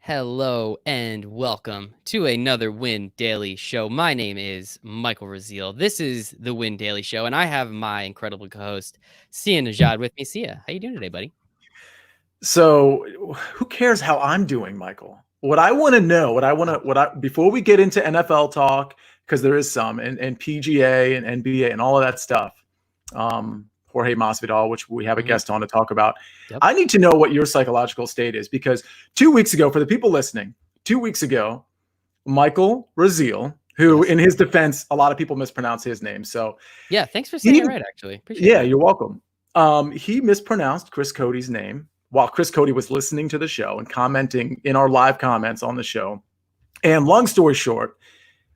Hello and welcome to another Win Daily Show. My name is Michael Raziel. This is the Win Daily Show, and I have my incredible co-host Sia Najad with me. Sia, how you doing today, buddy? So, who cares how I'm doing, Michael? What I want to know, before we get into NFL talk, because there is some, and PGA and NBA and all of that stuff, Jorge Masvidal, which we have a guest on to talk about. Yep. I need to know what your psychological state is, because 2 weeks ago, for the people listening, 2 weeks ago, Michael Raziel, who, in his defense, a lot of people mispronounce his name. So, yeah, thanks for saying it right. Actually, appreciate yeah, it. you're welcome. He mispronounced Chris Cody's name while Chris Cody was listening to the show and commenting in our live comments on the show. And long story short,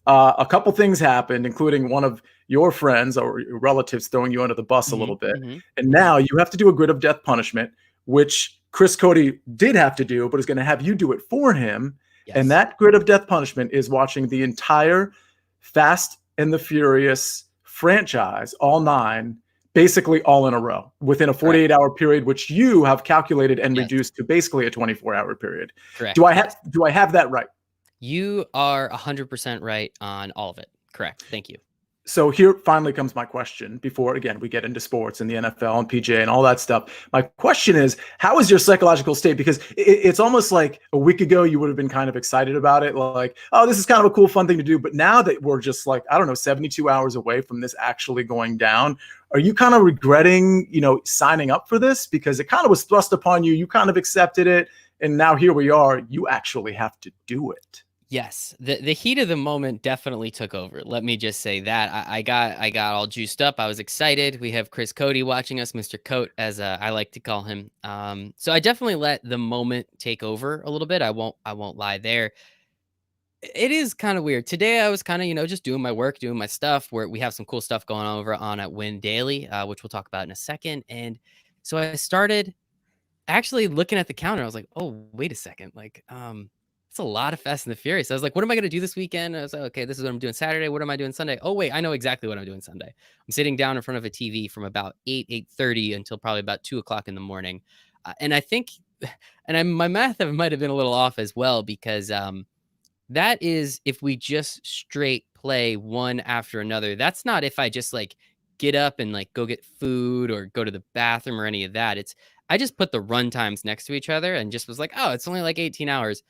a couple things happened, including one of your friends or your relatives throwing you under the bus a little bit. And now you have to do a grid of death punishment, which Chris Cody did have to do, but is going to have you do it for him. Yes. And that grid of death punishment is watching the entire Fast and the Furious franchise, all 9, basically all in a row within a 48-hour period, which you have calculated and reduced to basically a 24-hour period. Correct. Do I have that right? You are 100% right on all of it. Correct. Thank you. So here finally comes my question before, again, we get into sports and the NFL and PGA and all that stuff. My question is, how is your psychological state? Because it's almost like a week ago, you would have been kind of excited about it. Like, oh, this is kind of a cool, fun thing to do. But now that we're just like, I don't know, 72 hours away from this actually going down, are you kind of regretting, signing up for this? Because it kind of was thrust upon you. You kind of accepted it. And now here we are. You actually have to do it. Yes, the heat of the moment definitely took over. Let me just say that I got all juiced up. I was excited. We have Chris Cody watching us, Mr. Coat, as I like to call him. So I definitely let the moment take over a little bit. I won't lie there. It is kind of weird. Today I was kind of, just doing my work, doing my stuff, where we have some cool stuff going on over on at Win Daily, which we'll talk about in a second. And so I started actually looking at the counter. I was like, oh, wait a second. Like, it's a lot of Fast and the Furious. I was like, what am I going to do this weekend? I was like, okay, this is what I'm doing Saturday. What am I doing Sunday? Oh, wait, I know exactly what I'm doing Sunday. I'm sitting down in front of a TV from about 8:30 until probably about 2 o'clock in the morning. And I think, my math might have been a little off as well, because that is if we just straight play one after another. That's not if I just like get up and like go get food or go to the bathroom or any of that. It's I just put the run times next to each other and just was like, oh, it's only like 18 hours.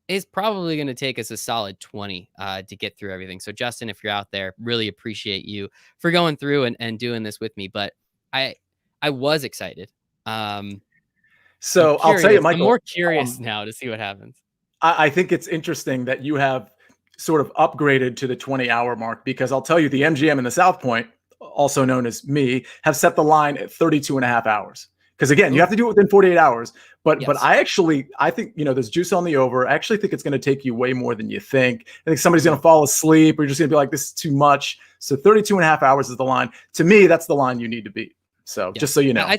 It's probably going to take us a solid 20 to get through everything. So Justin, if you're out there, really appreciate you for going through and doing this with me. But I was excited. So I'll tell you, Michael, I'm more curious now to see what happens. I think it's interesting that you have sort of upgraded to the 20-hour mark, because I'll tell you, the MGM and the South Point, also known as me, have set the line at 32 and a half hours. Because again, you have to do it within 48 hours. But I think, there's juice on the over. I actually think it's going to take you way more than you think. I think somebody's going to fall asleep, or you're just going to be like, this is too much. So 32 and a half hours is the line. To me, that's the line you need to beat. So just so you know, I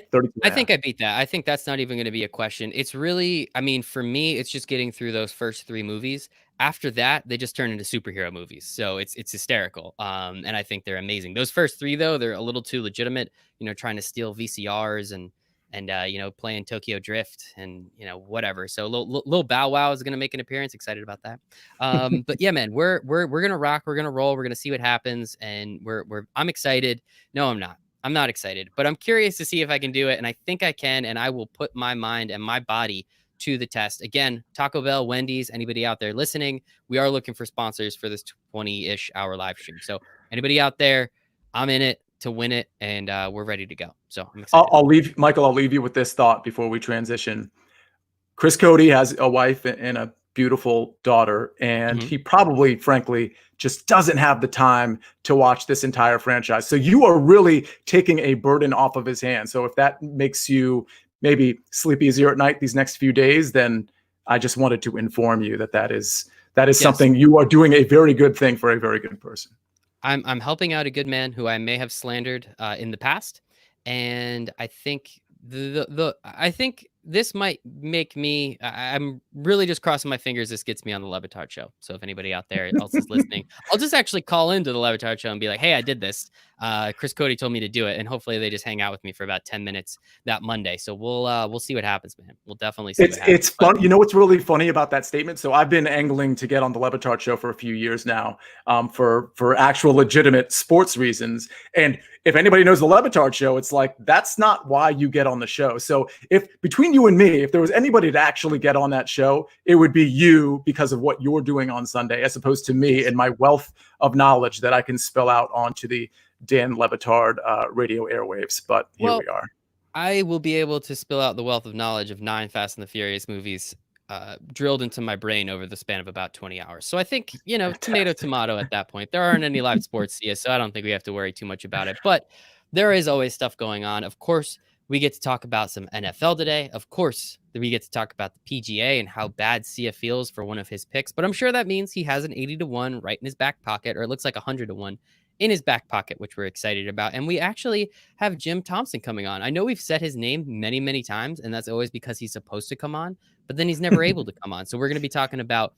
think I beat that. I think that's not even going to be a question. It's really, for me, it's just getting through those first 3 movies. After that, they just turn into superhero movies. So it's hysterical. And I think they're amazing. Those first 3, though, they're a little too legitimate, trying to steal VCRs and playing Tokyo Drift and, whatever. So little Bow Wow is going to make an appearance. Excited about that. But yeah, man, we're going to rock. We're going to roll. We're going to see what happens. And I'm excited. No, I'm not. I'm not excited, but I'm curious to see if I can do it. And I think I can, and I will put my mind and my body to the test. Again, Taco Bell, Wendy's, anybody out there listening, we are looking for sponsors for this 20-ish hour live stream. So anybody out there, I'm in it to win it, and we're ready to go. So I'm excited. I'll leave you with this thought before we transition. Chris Cody has a wife and a beautiful daughter, and he probably, frankly, just doesn't have the time to watch this entire franchise. So you are really taking a burden off of his hands. So if that makes you maybe sleep easier at night these next few days, then I just wanted to inform you that is something you are doing, a very good thing for a very good person. I'm helping out a good man who I may have slandered in the past, and I think I think this might make me. I'm really just crossing my fingers this gets me on the Levitard show. So if anybody out there else is listening, I'll just actually call into the Levitard show and be like, "Hey, I did this," Chris Cody told me to do it, and hopefully they just hang out with me for about 10 minutes that Monday. So we'll see what happens, man. We'll definitely see what happens. It's fun. You know what's really funny about that statement? So I've been angling to get on the Le Batard show for a few years now, for actual legitimate sports reasons. And if anybody knows the Le Batard show, it's like that's not why you get on the show. So if between you and me, if there was anybody to actually get on that show, it would be you because of what you're doing on Sunday, as opposed to me and my wealth of knowledge that I can spill out onto the Dan Le Batard radio airwaves. But here we are. I will be able to spill out the wealth of knowledge of 9 Fast and the Furious movies drilled into my brain over the span of about 20 hours. So I think, tomato, tomato at that point. There aren't any live sports here, so I don't think we have to worry too much about it. But there is always stuff going on. Of course, we get to talk about some NFL today. Of course, we get to talk about the PGA and how bad Sia feels for one of his picks. But I'm sure that means he has an 80-1 right in his back pocket, or it looks like 100-1 in his back pocket, which we're excited about. And we actually have Jim Thomson coming on. I know we've said his name many, many times, and that's always because he's supposed to come on, but then he's never able to come on. So we're going to be talking about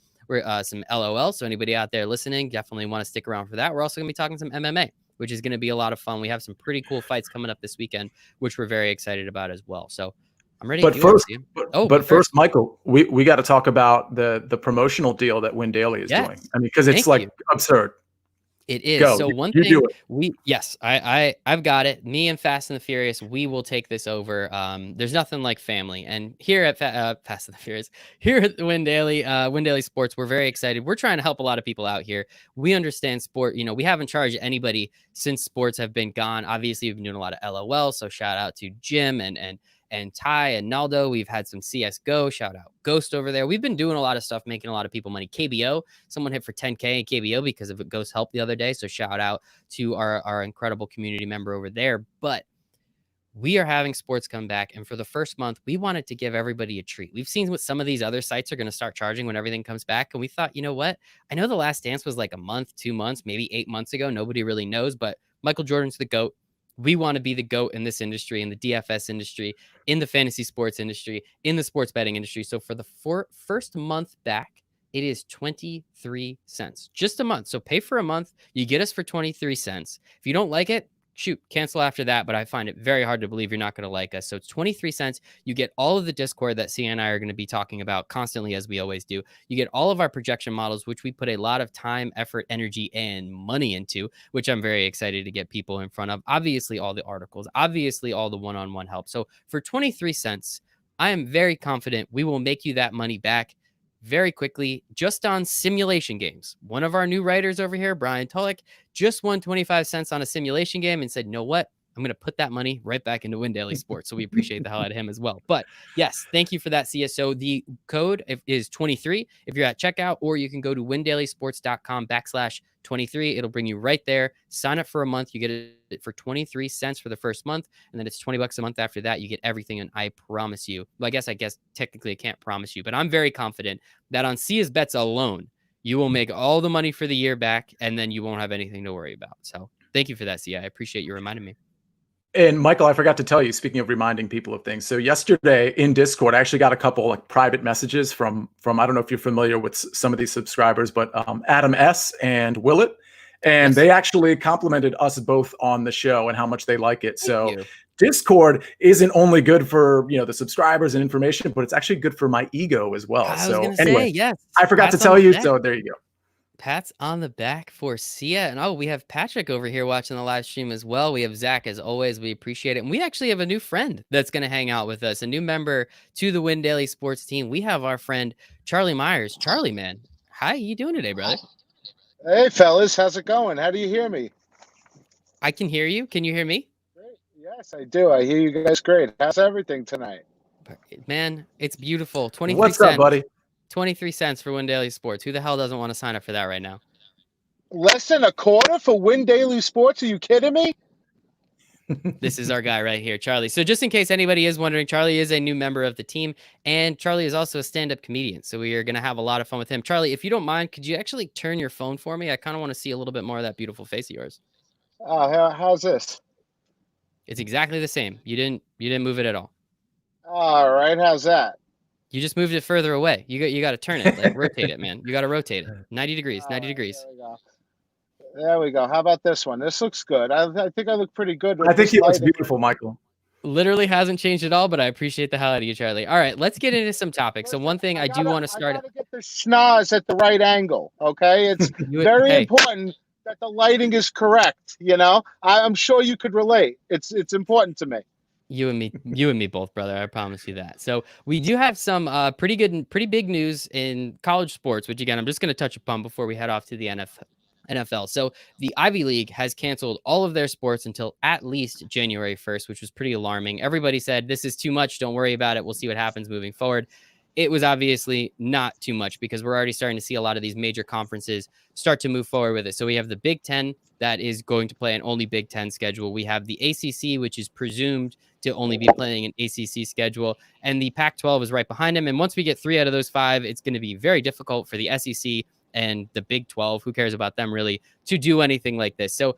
some LOL. So anybody out there listening, definitely want to stick around for that. We're also going to be talking some MMA, which is going to be a lot of fun. We have some pretty cool fights coming up this weekend, which we're very excited about as well. So I'm ready. But first, Michael, we got to talk about the promotional deal that Win Daily is doing. I mean, because it's absurd. It is. Go. So one you thing I've got it. Me and Fast and the Furious, we will take this over. There's nothing like family. And here at Fast and the Furious, here at the Win Daily Sports, we're very excited. We're trying to help a lot of people out here. We understand sport. We haven't charged anybody since sports have been gone. Obviously, we've been doing a lot of LOL. So shout out to Jim and Ty and Naldo. We've had some CSGO. Shout out Ghost over there. We've been doing a lot of stuff, making a lot of people money. KBO, someone hit for 10K in KBO because of Ghost help the other day. So shout out to our incredible community member over there. But we are having sports come back. And for the first month, we wanted to give everybody a treat. We've seen what some of these other sites are going to start charging when everything comes back. And we thought, you know what? I know The Last Dance was like a month, 2 months, maybe 8 months ago. Nobody really knows, but Michael Jordan's the GOAT. We want to be the GOAT in this industry, in the DFS industry, in the fantasy sports industry, in the sports betting industry. So for the first month back, it is 23 cents. Just a month. So pay for a month. You get us for 23 cents. If you don't like it, shoot, cancel after that. But I find it very hard to believe you're not going to like us. So it's 23 cents. You get all of the Discord that Sia and I are going to be talking about constantly, as we always do. You get all of our projection models, which we put a lot of time, effort, energy, and money into, which I'm very excited to get people in front of. Obviously, all the articles, obviously, all the one-on-one help. So for 23 cents, I am very confident we will make you that money back very quickly, just on simulation games. One of our new writers over here, Brian Tullock, just won 25 cents on a simulation game and said, you know what? I'm going to put that money right back into Win Daily Sports. So we appreciate the hell out of him as well. But yes, thank you for that, CSO. The code is 23 if you're at checkout, or you can go to windailysports.com/23. It'll bring you right there. Sign up for a month. You get it for 23 cents for the first month. And then it's $20 a month after that. You get everything. And I promise you, well, I guess technically I can't promise you, but I'm very confident that on Sia's bets alone, you will make all the money for the year back, and then you won't have anything to worry about. So thank you for that, Sia. I appreciate you reminding me. And Michael, I forgot to tell you, speaking of reminding people of things. So yesterday in Discord, I actually got a couple private messages from, I don't know if you're familiar with some of these subscribers, but Adam S. and Willett. And they actually complimented us both on the show and how much they like it. So Discord isn't only good for, the subscribers and information, but it's actually good for my ego as well. So anyway, I forgot to tell you. So there you go. Pats on the back for Sia. And we have Patrick over here watching the live stream as well. We have Zach as always. We appreciate it. And we actually have a new friend that's going to hang out with us, a new member to the Win Daily Sports team. We have our friend Charlie Myers. Charlie, man, how you doing today, brother? Hey, fellas. How's it going? How do you hear me? I can hear you. Can you hear me? Great. Yes, I do. I hear you guys great. How's everything tonight? Man, it's beautiful. 23 What's cents. up, buddy? 23 cents for Win Daily Sports. Who the hell doesn't want to sign up for that right now? Less than a quarter for Win Daily Sports? Are you kidding me? This is our guy right here, Charlie. So just in case anybody is wondering, Charlie is a new member of the team, and Charlie is also a stand-up comedian. So we are going to have a lot of fun with him. Charlie, if you don't mind, could you actually turn your phone for me? I kind of want to see a little bit more of that beautiful face of yours. How's this? It's exactly the same. You didn't move it at all. All right. How's that? You just moved it further away. You got to turn it, rotate it, man. You got to rotate it. 90 degrees, 90 degrees. There we go. There we go. How about this one? This looks good. I think I look pretty good with I think this he looks lighting. beautiful, Michael. Literally hasn't changed at all, but I appreciate the hell out of you, Charlie. All right, let's get into some topics. So Listen, one thing I do want to I start. gotta get the schnoz at the right angle. Okay, it's very Hey, important that the lighting is correct. I'm sure you could relate. It's important to me. you and me both, brother. I promise you that. So we do have some pretty good and pretty big news in college sports, which again I'm just going to touch upon before we head off to the NFL. So the Ivy League has canceled all of their sports until at least January 1st, which was pretty alarming. Everybody said this is too much. Don't worry about it. We'll see what happens moving forward. It was obviously not too much because we're already starting to see a lot of these major conferences start to move forward with it. So we have the Big Ten that is going to play an only Big Ten schedule. We have the ACC, which is presumed to only be playing an ACC schedule, and the Pac-12 is right behind them. And once we get 3 out of those 5, it's going to be very difficult for the SEC and the Big 12, who cares about them really, to do anything like this. So,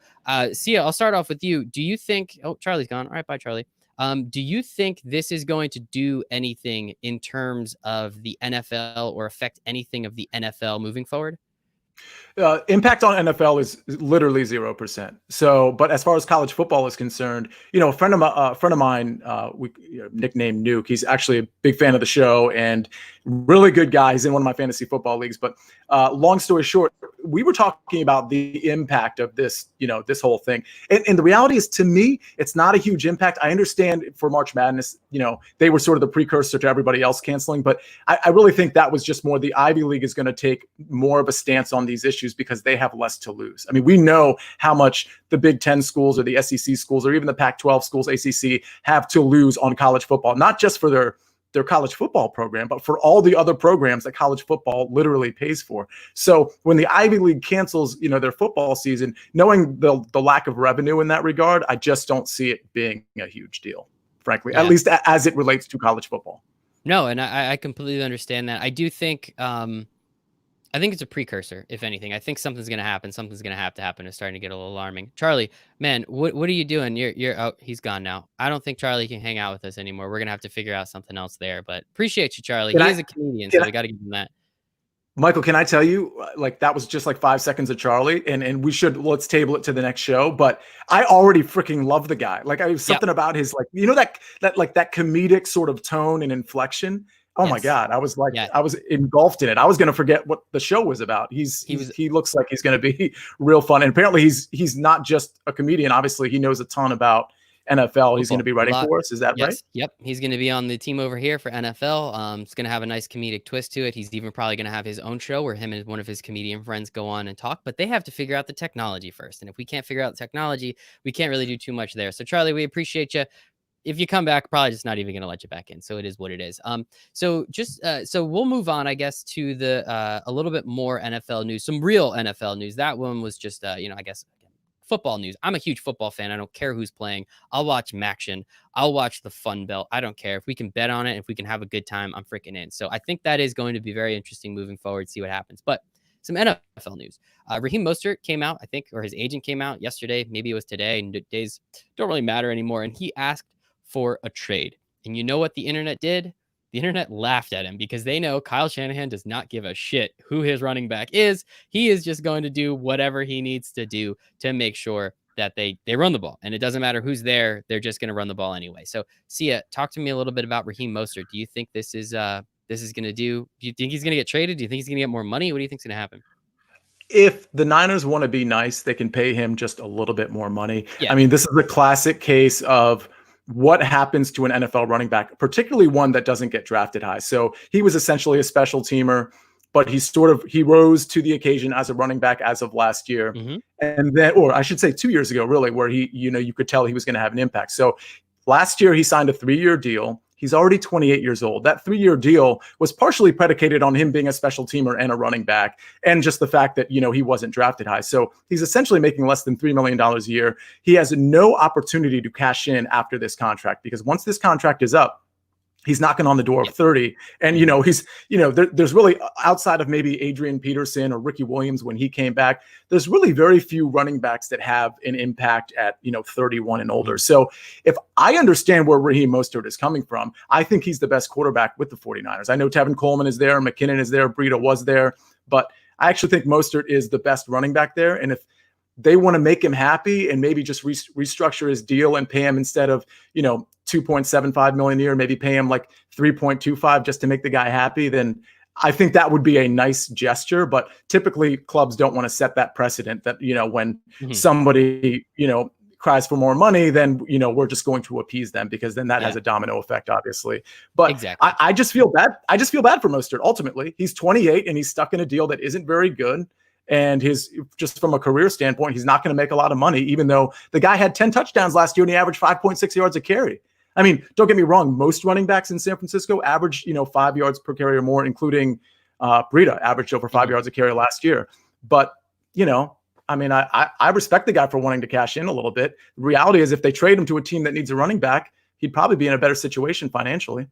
Sia, I'll start off with you. Do you think, Charlie's gone. All right, bye, Charlie. Do you think this is going to do anything in terms of the NFL or affect anything of the NFL moving forward? Impact on NFL is literally 0%. So, but as far as college football is concerned, a friend of mine, we nicknamed Nuke. He's actually a big fan of the show and really good guy. He's in one of my fantasy football leagues. But long story short, we were talking about the impact of this, this whole thing. And the reality is, to me, it's not a huge impact. I understand for March Madness, they were sort of the precursor to everybody else canceling. But I really think that was just more the Ivy League is going to take more of a stance on these issues because they have less to lose. I mean, we know how much the Big Ten schools or the SEC schools or even the Pac-12 schools, ACC, have to lose on college football, not just for their college football program, but for all the other programs that college football literally pays for. So when the Ivy League cancels, their football season, knowing the lack of revenue in that regard, I just don't see it being a huge deal, frankly, at least as it relates to college football. No, and I completely understand that. I do think I think it's a precursor, if anything. I think something's going to happen. Something's going to have to happen. It's starting to get a little alarming. Charlie, man, what are you doing? You're he's gone now. I don't think Charlie can hang out with us anymore. We're going to have to figure out something else there, but appreciate you, Charlie. He is a comedian, so we got to give him that. Michael, can I tell you, that was just like 5 seconds of Charlie, and let's table it to the next show. But I already freaking love the guy. Like, I was something about his, that comedic sort of tone and inflection. Oh my God. I was I was engulfed in it. I was going to forget what the show was about. He looks like he's going to be real fun. And apparently he's not just a comedian. Obviously he knows a ton about NFL. He's going to be writing for us. Is that right? Yep. He's going to be on the team over here for NFL. It's going to have a nice comedic twist to it. He's even probably going to have his own show where him and one of his comedian friends go on and talk, but they have to figure out the technology first. And if we can't figure out the technology, we can't really do too much there. So Charlie, we appreciate you. If you come back, probably just not even going to let you back in. So it is what it is. So we'll move on, I guess, to the a little bit more NFL news, some real NFL news. That one was just, I guess, football news. I'm a huge football fan. I don't care who's playing. I'll watch Maction. I'll watch the Fun Belt. I don't care. If we can bet on it, if we can have a good time, I'm freaking in. So I think that is going to be very interesting moving forward, see what happens. But some NFL news. Raheem Mostert came out, I think, or his agent came out yesterday. Maybe it was today, and days don't really matter anymore. And he asked for a trade. And you know what the internet did? The internet laughed at him because they know Kyle Shanahan does not give a shit who his running back is. He is just going to do whatever he needs to do to make sure that they run the ball. And it doesn't matter who's there. They're just going to run the ball anyway. So Sia, talk to me a little bit about Raheem Mostert. Do you think this is going to do you think he's going to get traded? Do you think he's going to get more money? What do you think is going to happen? If the Niners want to be nice, they can pay him just a little bit more money. Yeah. I mean, this is a classic case of what happens to an NFL running back, particularly one that doesn't get drafted high. So he was essentially a special teamer, but he rose to the occasion as a running back as of last year. Mm-hmm. And then, or I should say 2 years ago, really, where you could tell he was going to have an impact. So last year he signed a 3-year deal. He's already 28 years old. That 3-year deal was partially predicated on him being a special teamer and a running back, and just the fact that, he wasn't drafted high. So he's essentially making less than $3 million a year. He has no opportunity to cash in after this contract, because once this contract is up, he's knocking on the door of 30. And, there's really, outside of maybe Adrian Peterson or Ricky Williams when he came back, there's really very few running backs that have an impact at, 31 and older. So if I understand where Raheem Mostert is coming from, I think he's the best quarterback with the 49ers. I know Tevin Coleman is there, McKinnon is there, Breida was there, but I actually think Mostert is the best running back there. And they want to make him happy and maybe just restructure his deal and pay him instead of, 2.75 million a year, maybe pay him like 3.25 just to make the guy happy, then I think that would be a nice gesture. But typically clubs don't want to set that precedent that, when somebody, cries for more money, then, we're just going to appease them, because then that has a domino effect, obviously. But exactly. I just feel bad. I just feel bad for Mostert. Ultimately, he's 28 and he's stuck in a deal that isn't very good. And just from a career standpoint, he's not going to make a lot of money, even though the guy had 10 touchdowns last year and he averaged 5.6 yards a carry. I mean, don't get me wrong. Most running backs in San Francisco average, 5 yards per carry or more, including Breida averaged over 5 yards a carry last year. But, I respect the guy for wanting to cash in a little bit. The reality is, if they trade him to a team that needs a running back, he'd probably be in a better situation financially.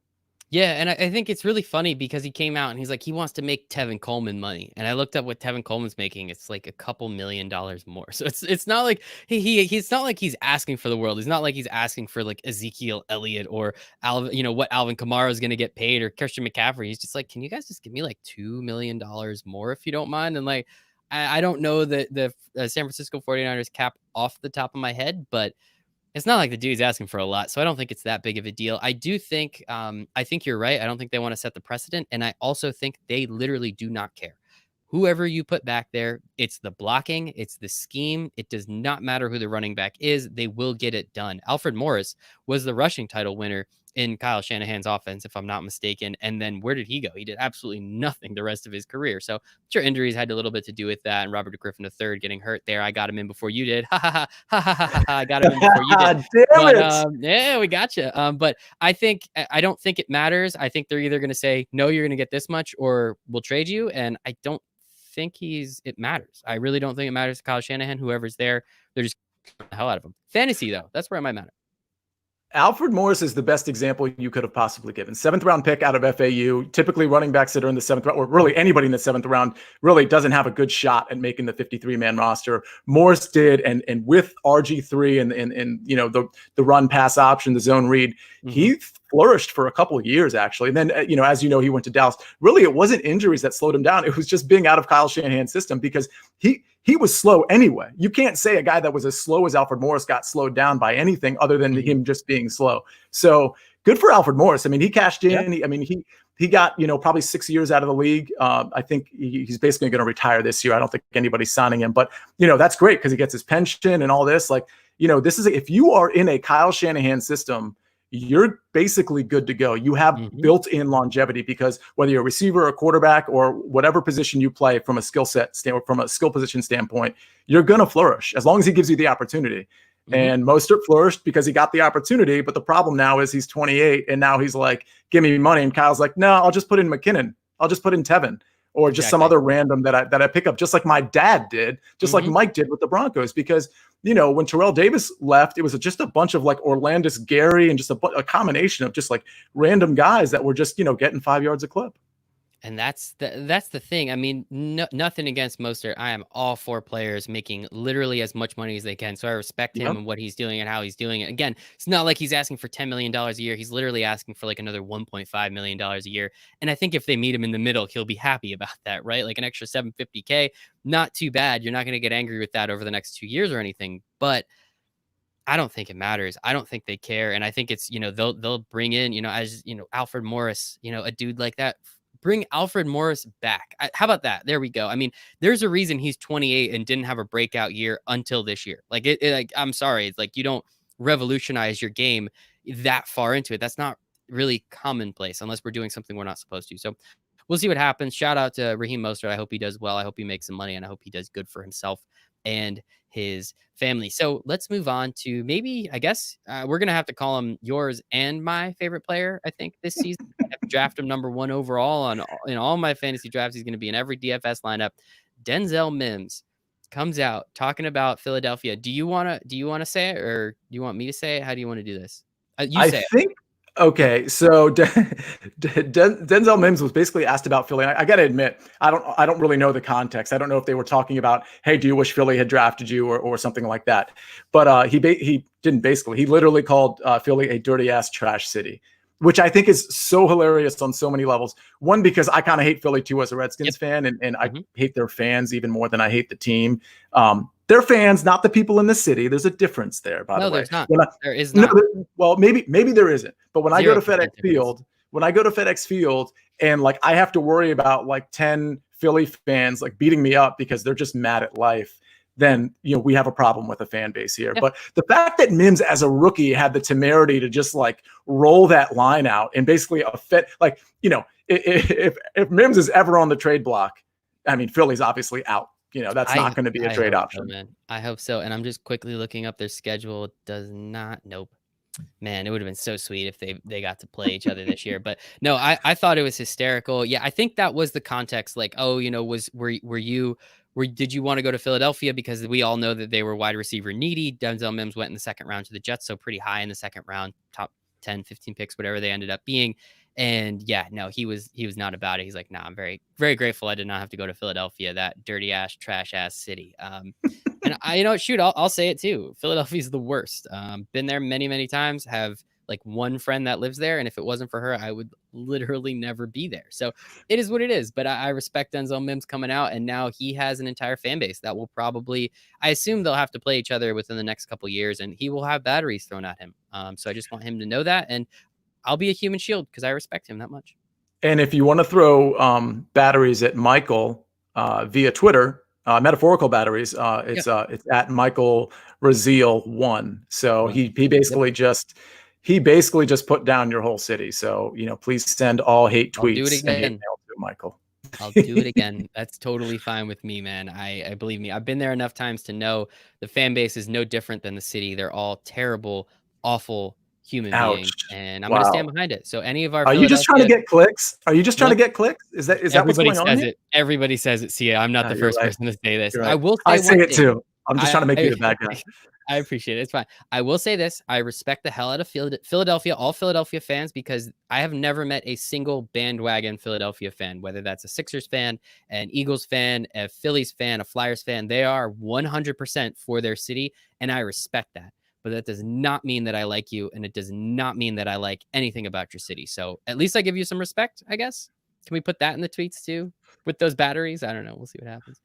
Yeah, and I think it's really funny because he came out and he's like, he wants to make Tevin Coleman money. And I looked up what Tevin Coleman's making. It's like a couple $1 million more. So it's not like he's not like he's asking for the world. He's not like he's asking for like Ezekiel Elliott or what Alvin Kamara is going to get paid, or Christian McCaffrey. He's just like, can you guys just give me like $2 million more if you don't mind? And like, I don't know the San Francisco 49ers cap off the top of my head, but it's not like the dude's asking for a lot. So I don't think it's that big of a deal. I do think, I think you're right. I don't think they want to set the precedent. And I also think they literally do not care. Whoever you put back there, it's the blocking, it's the scheme. It does not matter who the running back is. They will get it done. Alfred Morris was the rushing title winner in Kyle Shanahan's offense, if I'm not mistaken. And then where did he go? He did absolutely nothing the rest of his career. So I'm sure injuries had a little bit to do with that. And Robert Griffin III getting hurt there. I got him in before you did. Ha ha ha ha ha ha. I got him in before you did. Damn it. Yeah, we got you. But I don't think it matters. I think they're either going to say, no, you're going to get this much, or we'll trade you. And I don't think it matters. I really don't think it matters to Kyle Shanahan. Whoever's there, they're just the hell out of him. Fantasy, though, that's where it might matter. Alfred Morris is the best example you could have possibly given. 7th round pick out of FAU. Typically, running backs that are in the 7th round, or really anybody in the 7th round, really doesn't have a good shot at making the 53-man roster. Morris did, and with RG3 and the run pass option, the zone read, he flourished for a couple of years, actually. And then, as you know, he went to Dallas. Really, it wasn't injuries that slowed him down. It was just being out of Kyle Shanahan's system, because he was slow anyway. You can't say a guy that was as slow as Alfred Morris got slowed down by anything other than him just being slow. So good for Alfred Morris. I mean, he cashed in. Yeah. He got, probably 6 years out of the league. I think he's basically going to retire this year. I don't think anybody's signing him, but that's great because he gets his pension and all this. Like, this is, if you are in a Kyle Shanahan system, you're basically good to go. You have built-in longevity, because whether you're a receiver or a quarterback or whatever position you play from a skill position standpoint, you're going to flourish as long as he gives you the opportunity. And Mostert flourished because he got the opportunity. But the problem now is he's 28 and now he's like, give me money. And Kyle's like, no, I'll just put in McKinnon. I'll just put in Tevin, or just some other random that I pick up, just like my dad did, just like Mike did with the Broncos. Because, when Terrell Davis left, it was just a bunch of like Orlandis Gary and just a combination of just like random guys that were just, getting 5 yards a clip. And that's the thing. I mean, nothing against Mostert. I am all for players making literally as much money as they can. So I respect him and what he's doing and how he's doing it. Again, it's not like he's asking for $10 million a year. He's literally asking for like another $1.5 million a year. And I think if they meet him in the middle, he'll be happy about that, right? Like an extra $750K, not too bad. You're not going to get angry with that over the next 2 years or anything. But I don't think it matters. I don't think they care. And I think it's, they'll bring in, Alfred Morris, a dude like that. Bring Alfred Morris back. How about that? There we go. I mean, there's a reason he's 28 and didn't have a breakout year until this year. Like, I'm sorry. It's like, you don't revolutionize your game that far into it. That's not really commonplace unless we're doing something we're not supposed to. So we'll see what happens. Shout out to Raheem Mostert. I hope he does well. I hope he makes some money, and I hope he does good for himself and his family. So let's move on to maybe, I guess, we're going to have to call him yours and my favorite player, I think, this season. I draft him number 1 overall in all my fantasy drafts. He's going to be in every DFS lineup. Denzel Mims comes out talking about Philadelphia. Do you want to say it, or do you want me to say it? How do you want to do this? You say it. Okay, so Denzel Mims was basically asked about Philly. I got to admit, I don't really know the context. I don't know if they were talking about, hey, do you wish Philly had drafted you, or something like that. But he didn't basically. He literally called Philly a dirty ass trash city, which I think is so hilarious on so many levels. One, because I kind of hate Philly too as a Redskins fan, and I hate their fans even more than I hate the team. They're fans, not the people in the city. There's a difference there, by the No, way. there's not. When I, There is no, not. well, maybe there isn't. But when I go to 0% FedEx difference. Field, and like I have to worry about like 10 Philly fans like beating me up because they're just mad at life, then we have a problem with a fan base here. Yeah. But the fact that Mims as a rookie had the temerity to just like roll that line out and basically if Mims is ever on the trade block, I mean, Philly's obviously out. That's not going to be a trade option. So, man. I hope so. And I'm just quickly looking up their schedule. It does not. Nope. Man, it would have been so sweet if they got to play each other this year. But no, I thought it was hysterical. Yeah, I think that was the context. Like, oh, did you want to go to Philadelphia because we all know that they were wide receiver needy? Denzel Mims went in the second round to the Jets, so pretty high in the second round, top 10, 15 picks, whatever they ended up being. And yeah, no, he was not about it. He's like, nah, I'm very, very grateful I did not have to go to Philadelphia, that dirty ass, trash ass city. And shoot, I'll say it too. Philadelphia's the worst. Been there many, many times. Have like one friend that lives there, and if it wasn't for her, I would literally never be there. So it is what it is. But I respect Denzel Mims coming out, and now he has an entire fan base that will probably, I assume they'll have to play each other within the next couple of years, and he will have batteries thrown at him. So I just want him to know that, and I'll be a human shield because I respect him that much. And if you want to throw batteries at Michael via Twitter, metaphorical batteries, it's at Michael Raziel 1. So he basically just put down your whole city. So please send all hate tweets do it again. and hate mail to Michael. I'll do it again. That's totally fine with me, man. I believe me. I've been there enough times to know the fan base is no different than the city. They're all terrible, awful human beings, and I'm going to stand behind it. So any of our Are you just trying to get clicks? Are you just trying to get clicks? Is that what's going on here? Everybody says it. See, I'm not the first person to say this. Right. I will say I say it too. I'm just trying to make you the bad guy. I appreciate it. It's fine. I will say this. I respect the hell out of Philadelphia, all Philadelphia fans, because I have never met a single bandwagon Philadelphia fan, whether that's a Sixers fan, an Eagles fan, a Phillies fan, a Flyers fan. They are 100% for their city, and I respect that. But that does not mean that I like you, and it does not mean that I like anything about your city. So at least I give you some respect, I guess. Can we put that in the tweets too with those batteries? I don't know. We'll see what happens.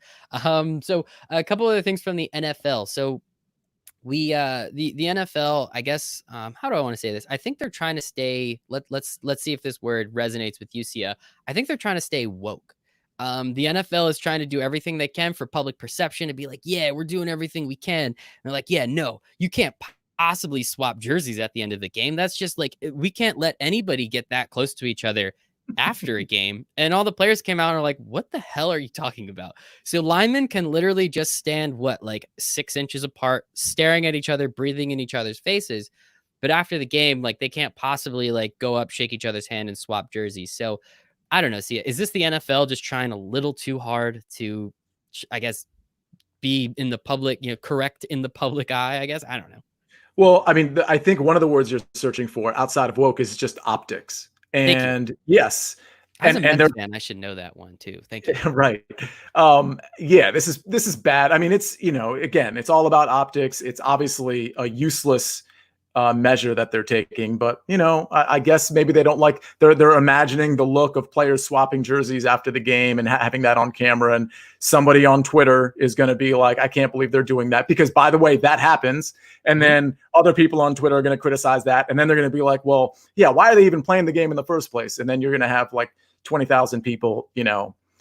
So a couple other things from the NFL. So the NFL, I guess, how do I want to say this? I think they're trying to stay, let's see if this word resonates with you, Sia. I think they're trying to stay woke. The NFL is trying to do everything they can for public perception to be like, yeah, we're doing everything we can. And they're like, yeah, no, you can't possibly swap jerseys at the end of the game. That's just like, we can't let anybody get that close to each other after a game. And all the players came out and are like, what the hell are you talking about? So linemen can literally just stand like 6 inches apart, staring at each other, breathing in each other's faces. But after the game, like they can't possibly like go up, shake each other's hand and swap jerseys. So I don't know. See, is this the NFL just trying a little too hard to, I guess, be in the public, correct in the public eye, I guess? I don't know. Well, I mean, I think one of the words you're searching for outside of woke is just optics. And yes. As a Mets fan, I should know that one too. Thank you. Right. Yeah, this is bad. I mean, it's, again, it's all about optics. It's obviously a useless measure that they're taking, but I guess maybe they don't like they're imagining the look of players swapping jerseys after the game and having that on camera, and somebody on Twitter is going to be like, I can't believe they're doing that, because by the way, that happens, and then other people on Twitter are going to criticize that, and then they're going to be like, well, yeah, why are they even playing the game in the first place? And then you're going to have like 20,000 people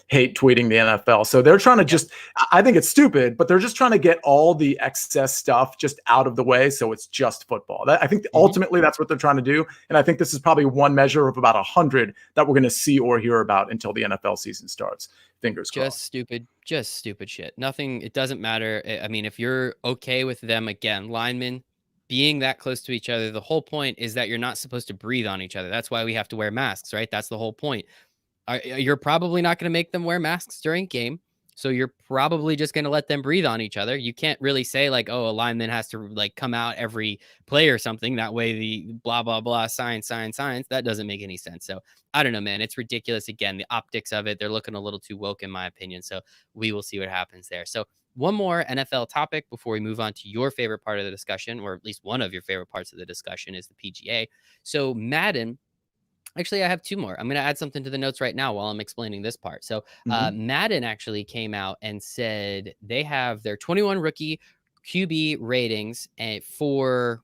hate tweeting the NFL. So they're trying to I think it's stupid, but they're just trying to get all the excess stuff just out of the way. So it's just football. I think ultimately that's what they're trying to do. And I think this is probably one measure of about 100 that we're going to see or hear about until the NFL season starts. Fingers crossed. Just stupid shit. Nothing. It doesn't matter. I mean, if you're okay with them, again, linemen being that close to each other, the whole point is that you're not supposed to breathe on each other. That's why we have to wear masks, right? That's the whole point. You're probably not going to make them wear masks during game. So you're probably just going to let them breathe on each other. You can't really say like, oh, a lineman has to like come out every play or something. That way the blah, blah, blah, science. That doesn't make any sense. So I don't know, man. It's ridiculous. Again, the optics of it, they're looking a little too woke in my opinion. So we will see what happens there. So one more NFL topic before we move on to your favorite part of the discussion, or at least one of your favorite parts of the discussion, is the PGA. So Madden Actually, I have two more. I'm going to add something to the notes right now while I'm explaining this part. So Madden actually came out and said they have their 21 rookie QB ratings for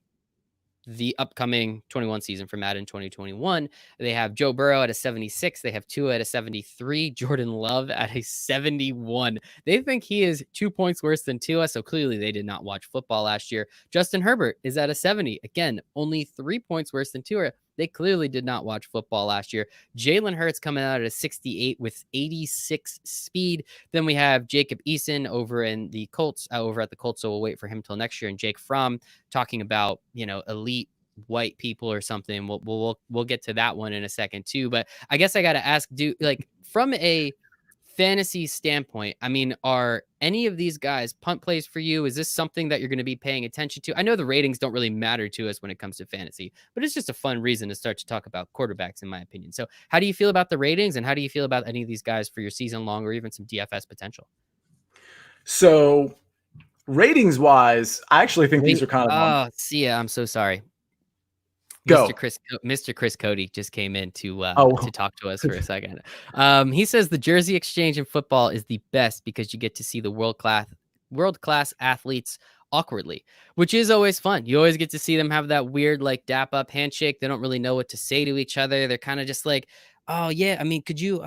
the upcoming 21 season for Madden 2021. They have Joe Burrow at a 76. They have Tua at a 73. Jordan Love at a 71. They think he is 2 points worse than Tua, so clearly they did not watch football last year. Justin Herbert is at a 70. Again, only 3 points worse than Tua. They clearly did not watch football last year. Jalen Hurts coming out at a 68 with 86 speed. Then we have Jacob Eason over in the Colts, over at the Colts. So we'll wait for him till next year. And Jake Fromm talking about, elite white people or something. We'll get to that one in a second too. But I guess I got to ask, from a fantasy standpoint, I mean, are any of these guys punt plays for you? Is this something that you're going to be paying attention to? I know the ratings don't really matter to us when it comes to fantasy, but it's just a fun reason to start to talk about quarterbacks, in my opinion. So how do you feel about the ratings, and how do you feel about any of these guys for your season long or even some DFS potential? So ratings wise, I actually think these are kind of I'm so sorry. Go. Mr. Chris Cody just came in to talk to us for a second. He says the jersey exchange in football is the best because you get to see the world class athletes awkwardly, which is always fun. You always get to see them have that weird like dap up handshake. They don't really know what to say to each other. They're kind of just like, oh yeah, I mean, could you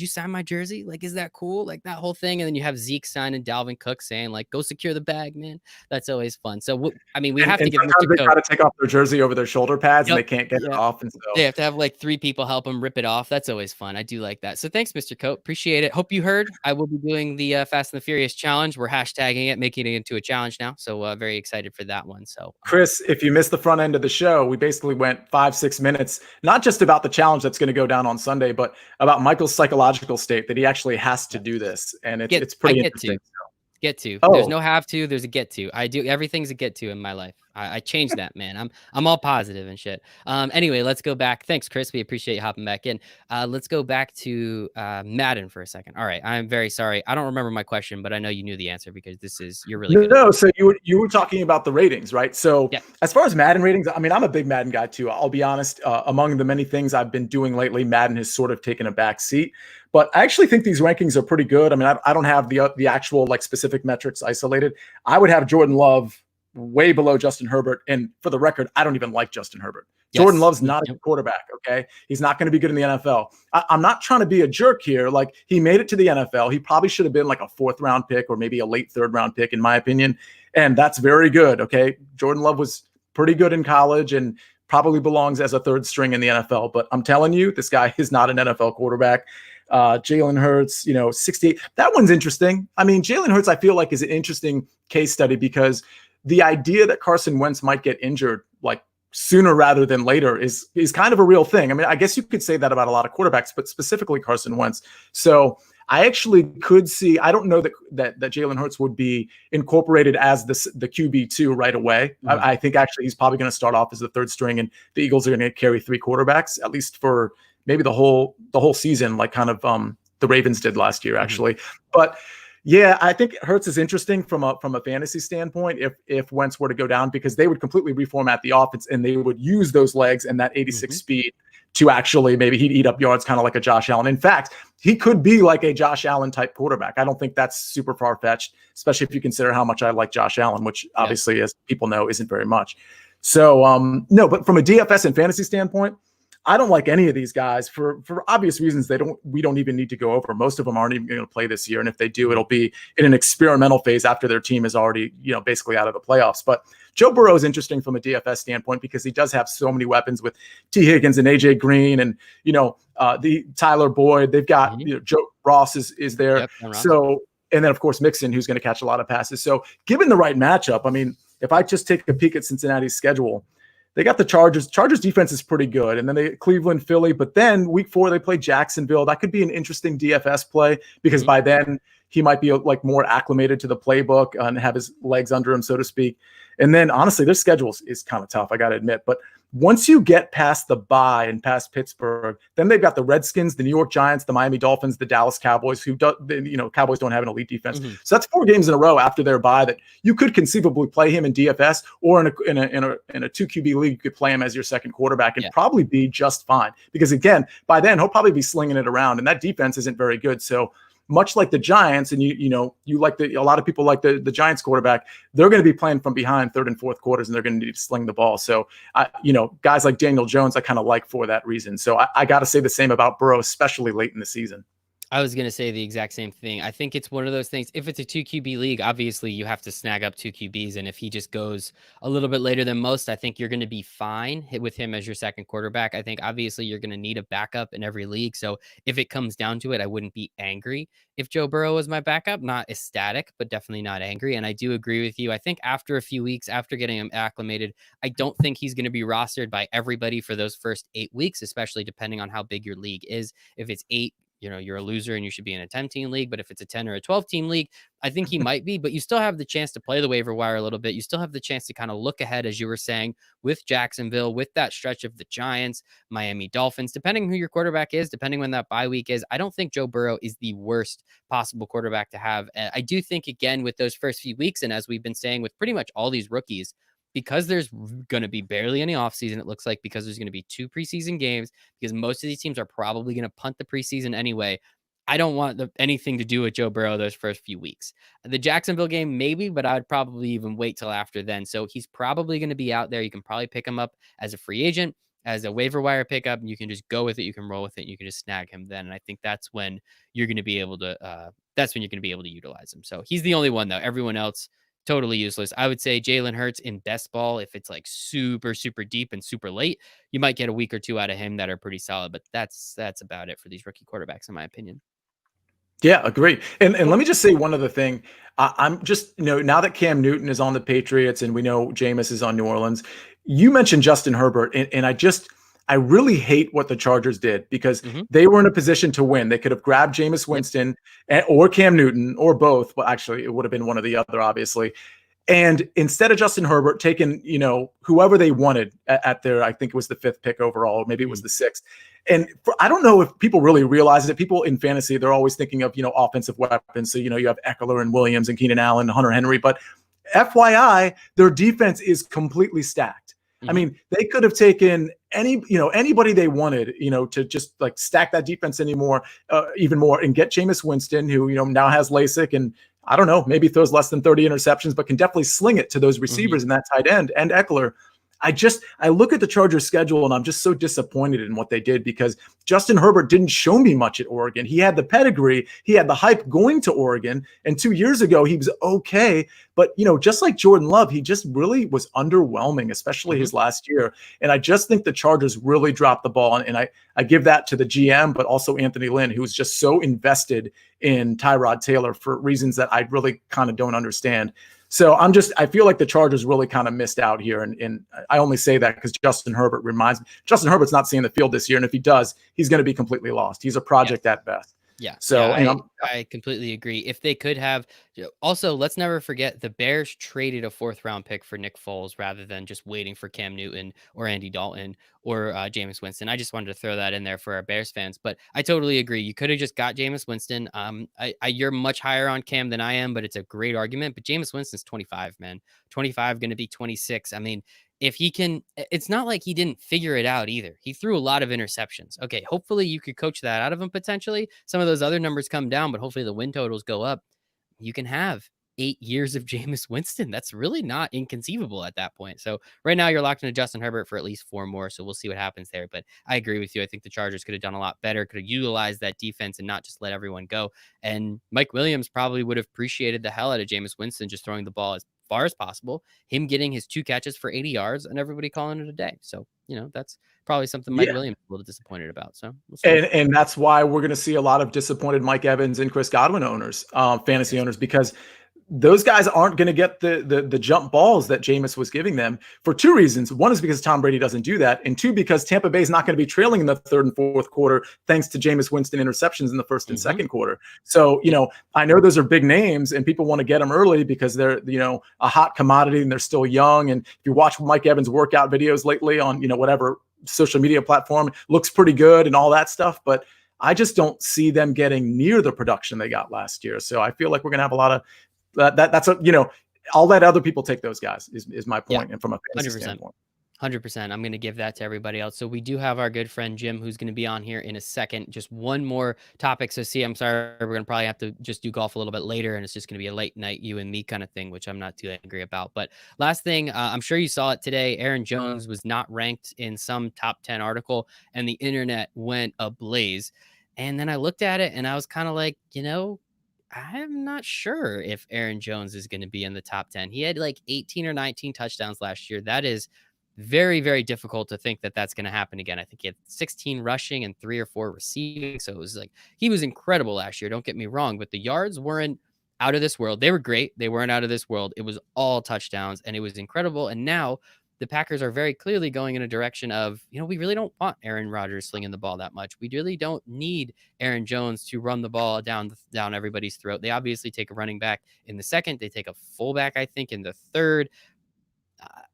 sign my jersey? Like, is that cool? Like that whole thing. And then you have Zeke signing Dalvin Cook saying like, go secure the bag, man. That's always fun. So we have to give Mr. They try to take off their jersey over their shoulder pads and they can't get it off. And so they have to have like 3 people help them rip it off. That's always fun. I do like that. So thanks, Mr. Coat. Appreciate it. Hope you heard. I will be doing the Fast and the Furious challenge. We're hashtagging it, making it into a challenge now. So very excited for that one. So Chris, if you missed the front end of the show, we basically went 5-6 minutes, not just about the challenge that's going to go down on Sunday, but about Michael's psychological state that he actually has to do this. And it's pretty interesting. Get to. There's no have to. There's a get to. I do. Everything's a get to in my life. I changed that, man. I'm all positive and shit. Anyway, let's go back. Thanks, Chris. We appreciate you hopping back in. Let's go back to Madden for a second. All right. I'm very sorry. I don't remember my question, but I know you knew the answer because you're really good. No, so you were talking about the ratings, right? So as far as Madden ratings, I mean, I'm a big Madden guy too. I'll be honest. Among the many things I've been doing lately, Madden has sort of taken a back seat. But I actually think these rankings are pretty good. I mean, I don't have the actual like specific metrics isolated. I would have Jordan Love way below Justin Herbert. And for the record, I don't even like Justin Herbert. Yes. Jordan Love's not a good quarterback, okay? He's not going to be good in the NFL. I'm not trying to be a jerk here. Like, he made it to the NFL. He probably should have been like a 4th-round pick or maybe a late 3rd-round pick, in my opinion. And that's very good, okay? Jordan Love was pretty good in college and probably belongs as a 3rd string in the NFL. But I'm telling you, this guy is not an NFL quarterback. Jalen Hurts, 68. That one's interesting. I mean, Jalen Hurts, I feel like, is an interesting case study because the idea that Carson Wentz might get injured like sooner rather than later is kind of a real thing. I mean, I guess you could say that about a lot of quarterbacks, but specifically Carson Wentz. So I actually could see, I don't know that Jalen Hurts would be incorporated as the QB2 right away. Mm-hmm. I think actually he's probably going to start off as the 3rd string and the Eagles are going to carry 3 quarterbacks, at least for maybe the whole season, like kind of the Ravens did last year, actually. Mm-hmm. But yeah, I think Hurts is interesting from a fantasy standpoint if Wentz were to go down, because they would completely reformat the offense and they would use those legs and that 86 speed to actually maybe he'd eat up yards kind of like a Josh Allen. In fact, he could be like a Josh Allen type quarterback. I don't think that's super far-fetched, especially if you consider how much I like Josh Allen, which obviously, as people know, isn't very much. So, no, but from a DFS and fantasy standpoint, I don't like any of these guys for obvious reasons. We don't even need to go over. Most of them aren't even going to play this year. And if they do, it'll be in an experimental phase after their team is already, basically out of the playoffs. But Joe Burrow is interesting from a DFS standpoint because he does have so many weapons with T. Higgins and AJ Green and, the Tyler Boyd. They've got, Joe Ross is there. Yep, so, and then of course Mixon, who's going to catch a lot of passes. So given the right matchup, I mean, if I just take a peek at Cincinnati's schedule, they got the Chargers. Chargers defense is pretty good. And then they Cleveland, Philly. But then week 4, they play Jacksonville. That could be an interesting DFS play because by then he might be like more acclimated to the playbook and have his legs under him, so to speak. And then honestly, their schedule is kind of tough, I got to admit. But Once you get past the bye and past Pittsburgh, then they've got the Redskins, the New York Giants, the Miami Dolphins, the Dallas Cowboys, Cowboys don't have an elite defense. Mm-hmm. So that's 4 games in a row after their bye that you could conceivably play him in DFS, or in a 2 QB league, you could play him as your second quarterback and probably be just fine. Because again, by then he'll probably be slinging it around, and that defense isn't very good. So much like the Giants, and a lot of people like the Giants quarterback, they're going to be playing from behind third and fourth quarters, and they're going to need to sling the ball. So, guys like Daniel Jones, I kind of like for that reason. So I got to say the same about Burrow, especially late in the season. I was going to say the exact same thing. I think it's one of those things. If it's a 2 QB league, obviously you have to snag up 2 QBs. And if he just goes a little bit later than most, I think you're going to be fine with him as your second quarterback. I think obviously you're going to need a backup in every league. So if it comes down to it, I wouldn't be angry if Joe Burrow was my backup. Not ecstatic, but definitely not angry. And I do agree with you. I think after a few weeks, after getting him acclimated, I don't think he's going to be rostered by everybody for those first 8 weeks, especially depending on how big your league is. If it's 8, you're a loser and you should be in a 10-team league. But if it's a 10 or a 12-team league, I think he might be. But you still have the chance to play the waiver wire a little bit. You still have the chance to kind of look ahead, as you were saying, with Jacksonville, with that stretch of the Giants, Miami Dolphins, depending who your quarterback is, depending when that bye week is. I don't think Joe Burrow is the worst possible quarterback to have. And I do think, again, with those first few weeks, and as we've been saying with pretty much all these rookies, because there's going to be barely any offseason, it looks like, because there's going to be 2 preseason games, because most of these teams are probably going to punt the preseason anyway. I don't want anything to do with Joe Burrow those first few weeks. The Jacksonville game, maybe, but I would probably even wait till after then. So he's probably going to be out there. You can probably pick him up as a free agent, as a waiver wire pickup. You can just go with it. You can roll with it. And you can just snag him then. And I think that's when you're going to be able to, utilize him. So he's the only one, though. Everyone else, totally useless. I would say Jalen Hurts in best ball, if it's like super, super deep and super late, you might get a week or 2 out of him that are pretty solid. But that's about it for these rookie quarterbacks, in my opinion. Yeah, agree. And let me just say one other thing. I'm just, now that Cam Newton is on the Patriots and we know Jameis is on New Orleans, you mentioned Justin Herbert, and I really hate what the Chargers did, because they were in a position to win. They could have grabbed Jameis Winston or Cam Newton or both. Well, actually, it would have been one or the other, obviously. And instead of Justin Herbert taking, whoever they wanted at their, I think it was the 5th pick overall, maybe it was the 6th. And I don't know if people really realize it. People in fantasy, they're always thinking of, offensive weapons. So, you have Eckler and Williams and Keenan Allen, Hunter Henry. But FYI, their defense is completely stacked. I mean, they could have taken anybody they wanted, to just like stack that defense even more, and get Jameis Winston, who, now has LASIK and I don't know, maybe throws less than 30 interceptions, but can definitely sling it to those receivers and that tight end and Eckler. I look at the Chargers schedule and I'm just so disappointed in what they did, because Justin Herbert didn't show me much at Oregon. He had the pedigree, he had the hype going to Oregon, and 2 years ago he was okay. But, just like Jordan Love, he just really was underwhelming, especially his last year. And I just think the Chargers really dropped the ball. And I give that to the GM, but also Anthony Lynn, who was just so invested in Tyrod Taylor for reasons that I really kind of don't understand. So I feel like the Chargers really kind of missed out here. And I only say that because Justin Herbert reminds me, Justin Herbert's not seeing the field this year. And if he does, he's going to be completely lost. He's a project at best. Yeah. So I completely agree. If they could have, also, let's never forget the Bears traded a 4th round pick for Nick Foles rather than just waiting for Cam Newton or Andy Dalton or Jameis Winston. I just wanted to throw that in there for our Bears fans, but I totally agree. You could have just got Jameis Winston. You're much higher on Cam than I am, but it's a great argument. But Jameis Winston's 25, man. 25, going to be 26. I mean, if he can, it's not like he didn't figure it out either. He threw a lot of interceptions. Okay, hopefully you could coach that out of him potentially. Some of those other numbers come down, but hopefully the win totals go up. You can have 8 years of Jameis Winston. That's really not inconceivable at that point. So right now you're locked into Justin Herbert for at least 4 more. So we'll see what happens there. But I agree with you. I think the Chargers could have done a lot better, could have utilized that defense and not just let everyone go. And Mike Williams probably would have appreciated the hell out of Jameis Winston just throwing the ball as far as possible, him getting his 2 catches for 80 yards and everybody calling it a day. So, that's probably something Mike Williams is a little disappointed about. So and that's why we're going to see a lot of disappointed Mike Evans and Chris Godwin owners, fantasy owners, because those guys aren't going to get the jump balls that Jameis was giving them for two reasons. One is because Tom Brady doesn't do that, and two, because Tampa Bay is not going to be trailing in the third and fourth quarter thanks to Jameis Winston interceptions in the first and second quarter. So, I know those are big names and people want to get them early because they're, a hot commodity and they're still young. And if you watch Mike Evans' workout videos lately on, whatever social media platform, looks pretty good and all that stuff. But I just don't see them getting near the production they got last year. So I feel like we're going to have a lot of that's I'll let other people take those guys is my point. And from a fantasy 100%. standpoint. 100%. I'm going to give that to everybody else. So we do have our good friend Jim, who's going to be on here in a second. Just one more topic. So I'm sorry, we're going to probably have to just do golf a little bit later, and it's just going to be a late night you and me kind of thing, which I'm not too angry about. But last thing, I'm sure you saw it today. Aaron Jones was not ranked in some top 10 article, and the internet went ablaze. And then I looked at it, and I was kind of like, I'm not sure if Aaron Jones is going to be in the top 10. He had like 18 or 19 touchdowns last year. That is very, very difficult to think that that's going to happen again. I think he had 16 rushing and 3 or 4 receiving. So it was like, he was incredible last year. Don't get me wrong, but the yards weren't out of this world. They were great. They weren't out of this world. It was all touchdowns and it was incredible. And now the Packers are very clearly going in a direction of, we really don't want Aaron Rodgers slinging the ball that much. We really don't need Aaron Jones to run the ball down everybody's throat. They obviously take a running back in the second. They take a fullback, I think, in the third.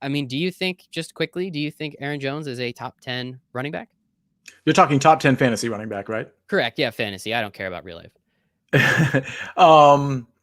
Do you think, just quickly, Aaron Jones is a top 10 running back? You're talking top 10 fantasy running back, right? Correct. Yeah, fantasy. I don't care about real life.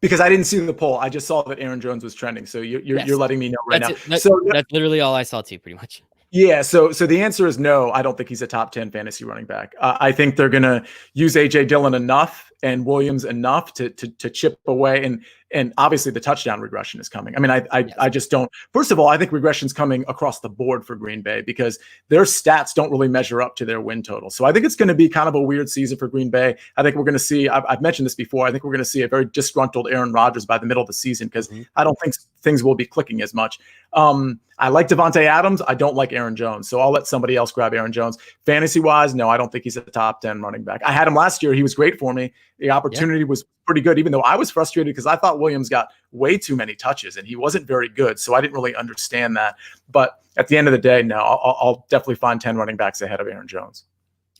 Because I didn't see the poll. I just saw that Aaron Jones was trending. So you're letting me know right now. That's literally all I saw too, pretty much. Yeah. So the answer is no. I don't think he's a top 10 fantasy running back. I think they're going to use AJ Dillon enough and Williams enough to chip away. And obviously the touchdown regression is coming. I just don't. First of all, I think regression is coming across the board for Green Bay because their stats don't really measure up to their win total. So I think it's going to be kind of a weird season for Green Bay. I think we're going to see, I've mentioned this before, I think we're going to see a very disgruntled Aaron Rodgers by the middle of the season because I don't think things will be clicking as much. I like Devontae Adams. I don't like Aaron Jones. So I'll let somebody else grab Aaron Jones. Fantasy-wise, no, I don't think he's a top 10 running back. I had him last year. He was great for me. The opportunity was pretty good, even though I was frustrated because I thought Williams got way too many touches and he wasn't very good. So I didn't really understand that. But at the end of the day, no, I'll definitely find 10 running backs ahead of Aaron Jones.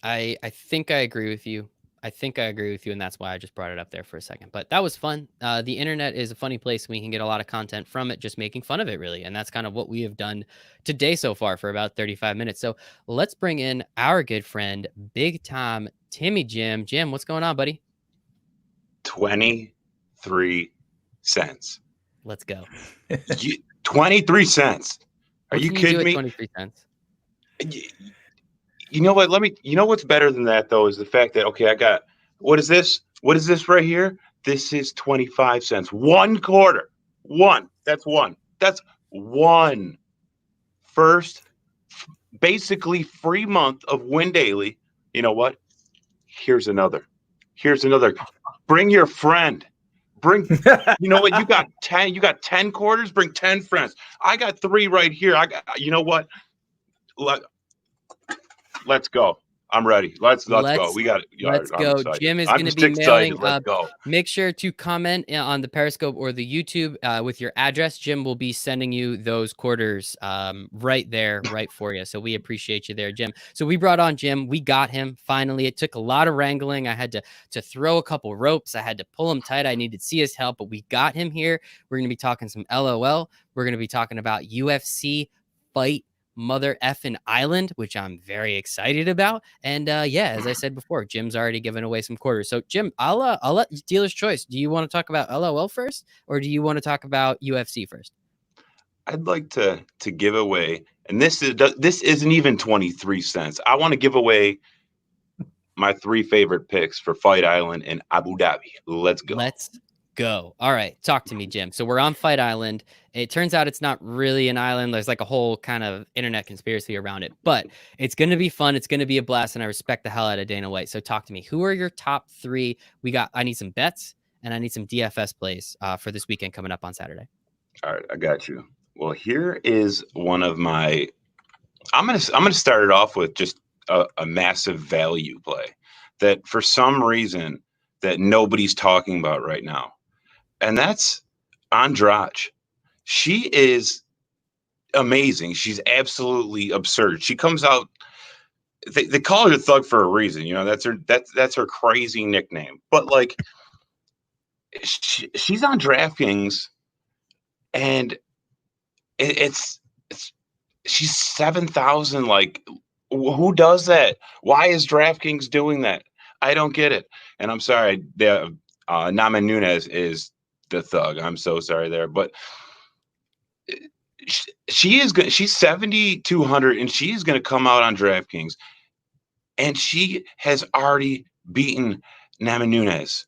I think I agree with you. And that's why I just brought it up there for a second. But that was fun. The internet is a funny place. We can get a lot of content from it, just making fun of it, really. And that's kind of what we have done today so far for about 35 minutes. So let's bring in our good friend, big time Timmy Jim. Jim, what's going on, buddy? 23 cents. Let's go. 23 cents. Are you kidding me? 23 cents. You know what? What's better than that though is the fact that I got what is this right here? This is 25 cents. 1 quarter. That's one. First basically free month of Win Daily. You know what? Here's another. Bring your friend. You know what? You got 10 quarters, bring 10 friends. I got 3 right here. You know what? Let's go. I'm ready. Let's go. We got it. Let's go. Jim is going to be mailing. Make sure to comment on the Periscope or the YouTube with your address. Jim will be sending you those quarters right there, right for you. So we appreciate you there, Jim. So we brought on Jim. We got him finally. It took a lot of wrangling. I had to throw a couple ropes. I had to pull him tight. I needed to see his help, but we got him here. We're going to be talking some LOL. We're going to be talking about UFC Fight Mother effing Island, which I'm very excited about. And as I said before, Jim's already given away some quarters. So Jim, I'll let dealer's choice. Do you want to talk about LOL first, or do you want to talk about UFC first? I'd like to give away, and this isn't even 23 cents. I want to give away my 3 favorite picks for Fight Island in Abu Dhabi. Let's go. Go. All right. Talk to me, Jim. So we're on Fight Island. It turns out it's not really an island. There's like a whole kind of internet conspiracy around it, but it's going to be fun. It's going to be a blast. And I respect the hell out of Dana White. So talk to me. Who are your top 3? I need some bets and I need some DFS plays for this weekend coming up on Saturday. All right. I got you. Well, here is one of my, I'm going to start it off with just a massive value play that for some reason that nobody's talking about right now. And that's Andrade. She is amazing. She's absolutely absurd. She comes out. They call her Thug for a reason. You know, that's her crazy nickname. But like, she's on DraftKings, and it's she's 7,000. Like, who does that? Why is DraftKings doing that? I don't get it. And I'm sorry, Naman Nunes is the Thug. I'm so sorry there, but she is good. She's 7,200, and she is going to come out on DraftKings, and she has already beaten Naman Nunes,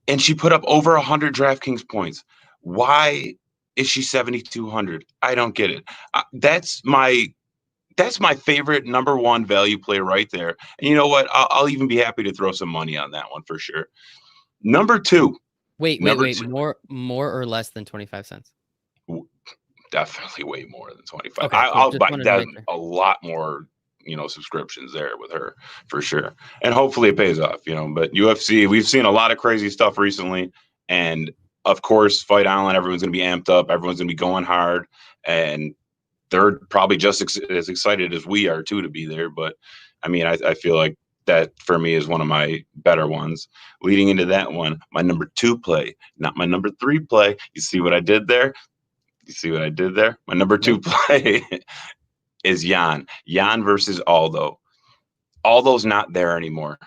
and she put up over 100 DraftKings points. Why is she 7,200? I don't get it. That's my favorite number one value play right there. And you know what? I'll even be happy to throw some money on that one for sure. Number two. Wait. More or less than 25 cents? Definitely way more than 25. Okay, I'll buy that sure. a lot more, subscriptions there with her for sure. And hopefully it pays off, but UFC, we've seen a lot of crazy stuff recently. And of course, Fight Island, everyone's going to be amped up. Everyone's going to be going hard. And they're probably just as excited as we are too to be there. But I mean, I feel like that for me is one of my better ones. Leading into that one, my number 2 play, not my number 3 play. You see what I did there? My number 2 play is Jan versus Aldo. Aldo's not there anymore.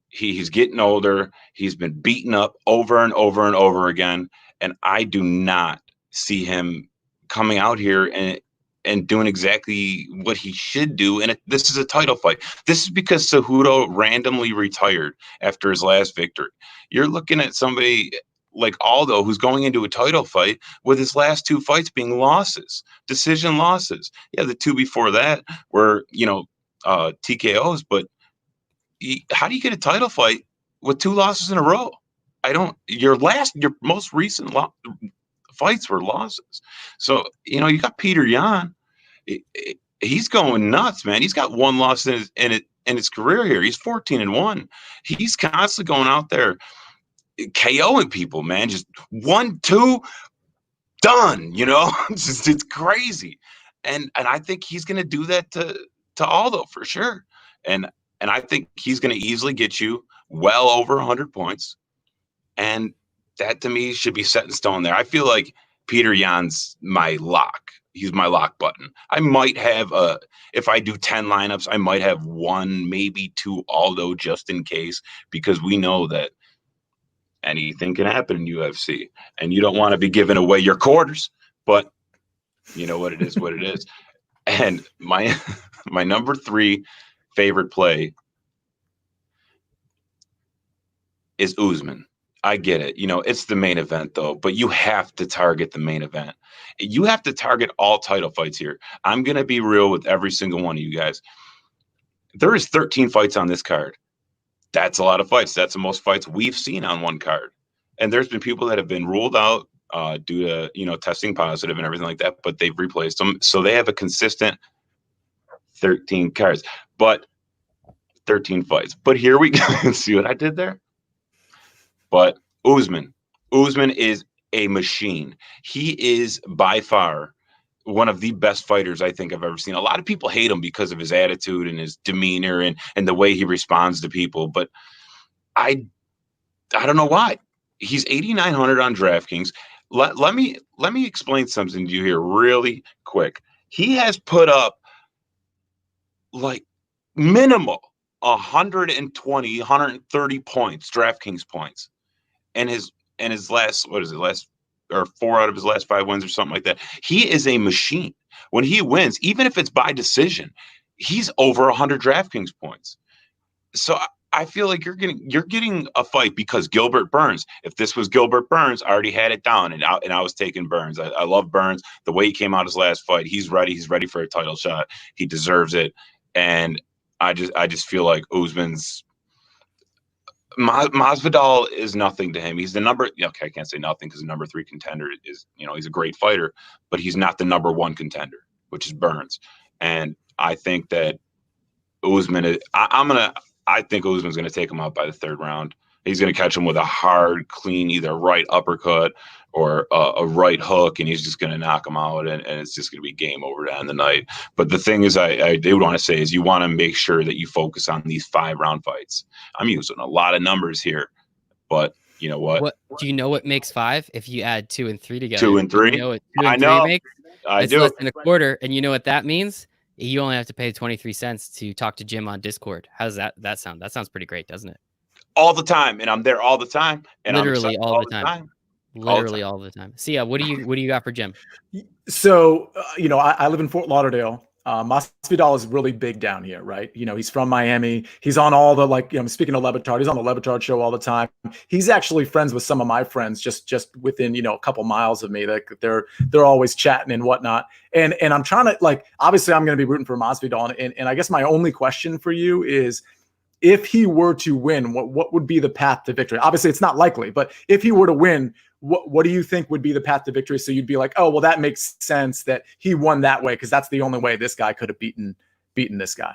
He's getting older. He's been beaten up over and over and over again. And I do not see him coming out here and doing exactly what he should do. And this is a title fight. This is because Cejudo randomly retired after his last victory. You're looking at somebody like Aldo, who's going into a title fight with his last 2 fights being losses, decision losses. Yeah, the 2 before that were, TKOs, but how do you get a title fight with 2 losses in a row? Your most recent fights were losses. So, you got Peter Yan. He's going nuts, man. He's got 1 loss in his career here. He's 14-1. He's constantly going out there KOing people, man. Just 1, 2, done. It's crazy, and I think he's going to do that to Aldo for sure. And I think he's going to easily get you well over 100 points, and that to me should be set in stone there. I feel like Peter Yan's my lock. He's my lock button. I might have if I do 10 lineups, I might have 1, maybe 2 Aldo just in case, because we know that anything can happen in UFC, and you don't want to be giving away your quarters, but you know what it is, what it is. And my number 3 favorite play is Usman. I get it. It's the main event though, but you have to target the main event. You have to target all title fights here. I'm going to be real with every single one of you guys. There is 13 fights on this card. That's a lot of fights. That's the most fights we've seen on one card. And there's been people that have been ruled out due to, testing positive and everything like that, but they've replaced them. So they have a consistent 13 cards, but 13 fights. But here we go. See what I did there? But Usman is a machine. He is by far one of the best fighters I think I've ever seen. A lot of people hate him because of his attitude and his demeanor and the way he responds to people. But I don't know why. He's 8,900 on DraftKings. Let me explain something to you here really quick. He has put up like minimal 120, 130 points, DraftKings points. And his last, 4 out of his last 5 wins or something like that. He is a machine. When he wins, even if it's by decision, he's over 100 DraftKings points. So I feel like you're getting a fight because Gilbert Burns. If this was Gilbert Burns, I already had it down, and I was taking Burns. I love Burns. The way he came out his last fight, he's ready. He's ready for a title shot. He deserves it. And I just feel like Usman's Masvidal is nothing to him. He's the number. Okay, I can't say nothing because the number 3 contender is, he's a great fighter, but he's not the number 1 contender, which is Burns. And I think that Usman is. I think Usman's going to take him out by the 3rd round. He's going to catch him with a hard, clean, either right uppercut or a right hook, and he's just going to knock him out, and it's just going to be game over to end the night. But the thing is, I do want to say is you want to make sure that you focus on these 5-round fights. I'm using a lot of numbers here, but you know what? Do you know what makes 5 if you add 2 and 3 together? 2 and 3? You know what 2 and I 3 know. makes? I It's do. less than a quarter, and you know what that means? You only have to pay 23 cents to talk to Jim on Discord. How does that sound? That sounds pretty great, doesn't it? All the time, and I'm there all the time, and Literally I'm all the time. Literally all the time. Sia, what do you got for Jim? So, I live in Fort Lauderdale. Masvidal is really big down here, right? He's from Miami. He's on all the, speaking of Le Batard, he's on the Le Batard show all the time. He's actually friends with some of my friends just within, a couple miles of me. Like they're always chatting and whatnot. And I'm trying to, obviously I'm going to be rooting for Masvidal. And I guess my only question for you is, if he were to win, what would be the path to victory? Obviously, it's not likely, but if he were to win, what do you think would be the path to victory? So you'd be like, oh, well, that makes sense that he won that way because that's the only way this guy could have beaten this guy.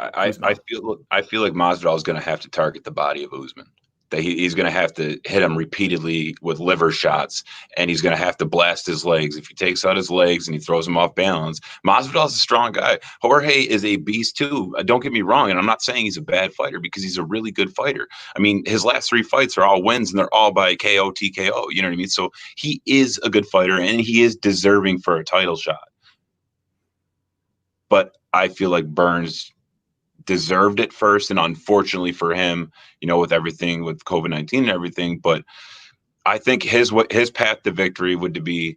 I feel like Masvidal is going to have to target the body of Usman. That he's going to have to hit him repeatedly with liver shots, and he's going to have to blast his legs. If he takes out his legs and he throws him off balance, Masvidal is a strong guy. Jorge is a beast too. Don't get me wrong, and I'm not saying he's a bad fighter because he's a really good fighter. I mean, his last 3 fights are all wins, and they're all by KO, TKO. You know what I mean? So he is a good fighter, and he is deserving for a title shot. But I feel like Burns deserved it first, and unfortunately for him, with everything with COVID-19 and everything, but I think his path to victory would be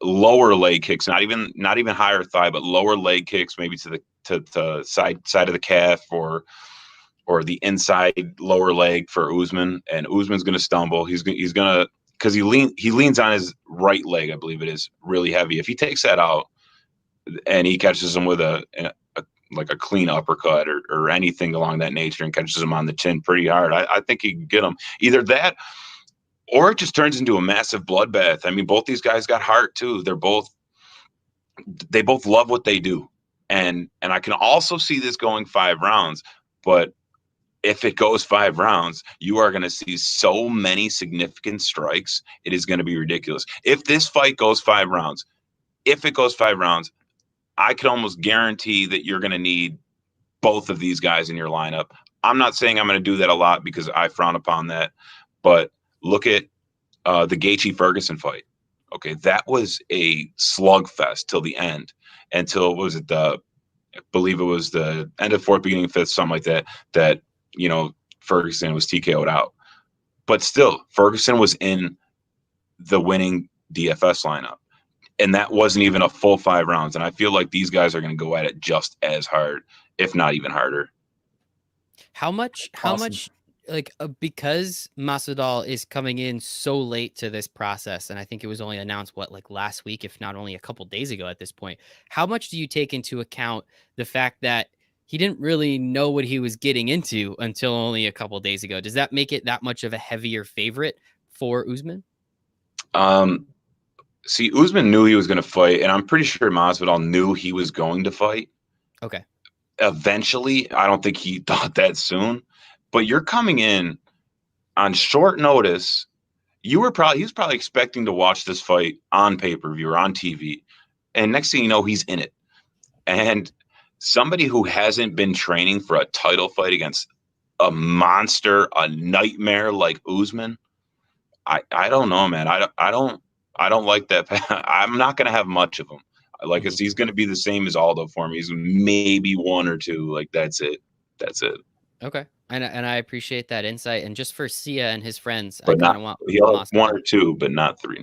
lower leg kicks, not even higher thigh, but lower leg kicks, maybe to the side of the calf or the inside lower leg for Usman, and Usman's going to stumble. He's going to, because he leans on his right leg, I believe it is, really heavy. If he takes that out and he catches him with a clean uppercut or anything along that nature and catches him on the chin pretty hard, I think he can get him. Either that or it just turns into a massive bloodbath. I mean, both these guys got heart too. They both love what they do. And I can also see this going 5 rounds, but if it goes 5 rounds, you are going to see so many significant strikes. It is going to be ridiculous. If this fight goes 5 rounds, I could almost guarantee that you're going to need both of these guys in your lineup. I'm not saying I'm going to do that a lot because I frown upon that, but look at the Gaethje-Ferguson fight. Okay, that was a slugfest till the end, until I believe it was the end of 4th, beginning of 5th, something like that, Ferguson was TKO'd out. But still, Ferguson was in the winning DFS lineup. And that wasn't even a full 5 rounds. And I feel like these guys are going to go at it just as hard, if not even harder. How much, because Masvidal is coming in so late to this process, and I think it was only announced, last week, if not only a couple days ago at this point, how much do you take into account the fact that he didn't really know what he was getting into until only a couple days ago? Does that make it that much of a heavier favorite for Usman? See, Usman knew he was going to fight, and I'm pretty sure Masvidal knew he was going to fight. Okay. Eventually, I don't think he thought that soon, but you're coming in on short notice. He was probably expecting to watch this fight on pay-per-view or on TV, and next thing you know, he's in it. And somebody who hasn't been training for a title fight against a monster, a nightmare like Usman, I don't know, man. I don't like that. I'm not going to have much of him. He's going to be the same as Aldo for me. He's maybe 1 or 2. That's it. Okay. And I appreciate that insight. And just for Sia and his friends, but I kind of want 1 or 2, but not 3.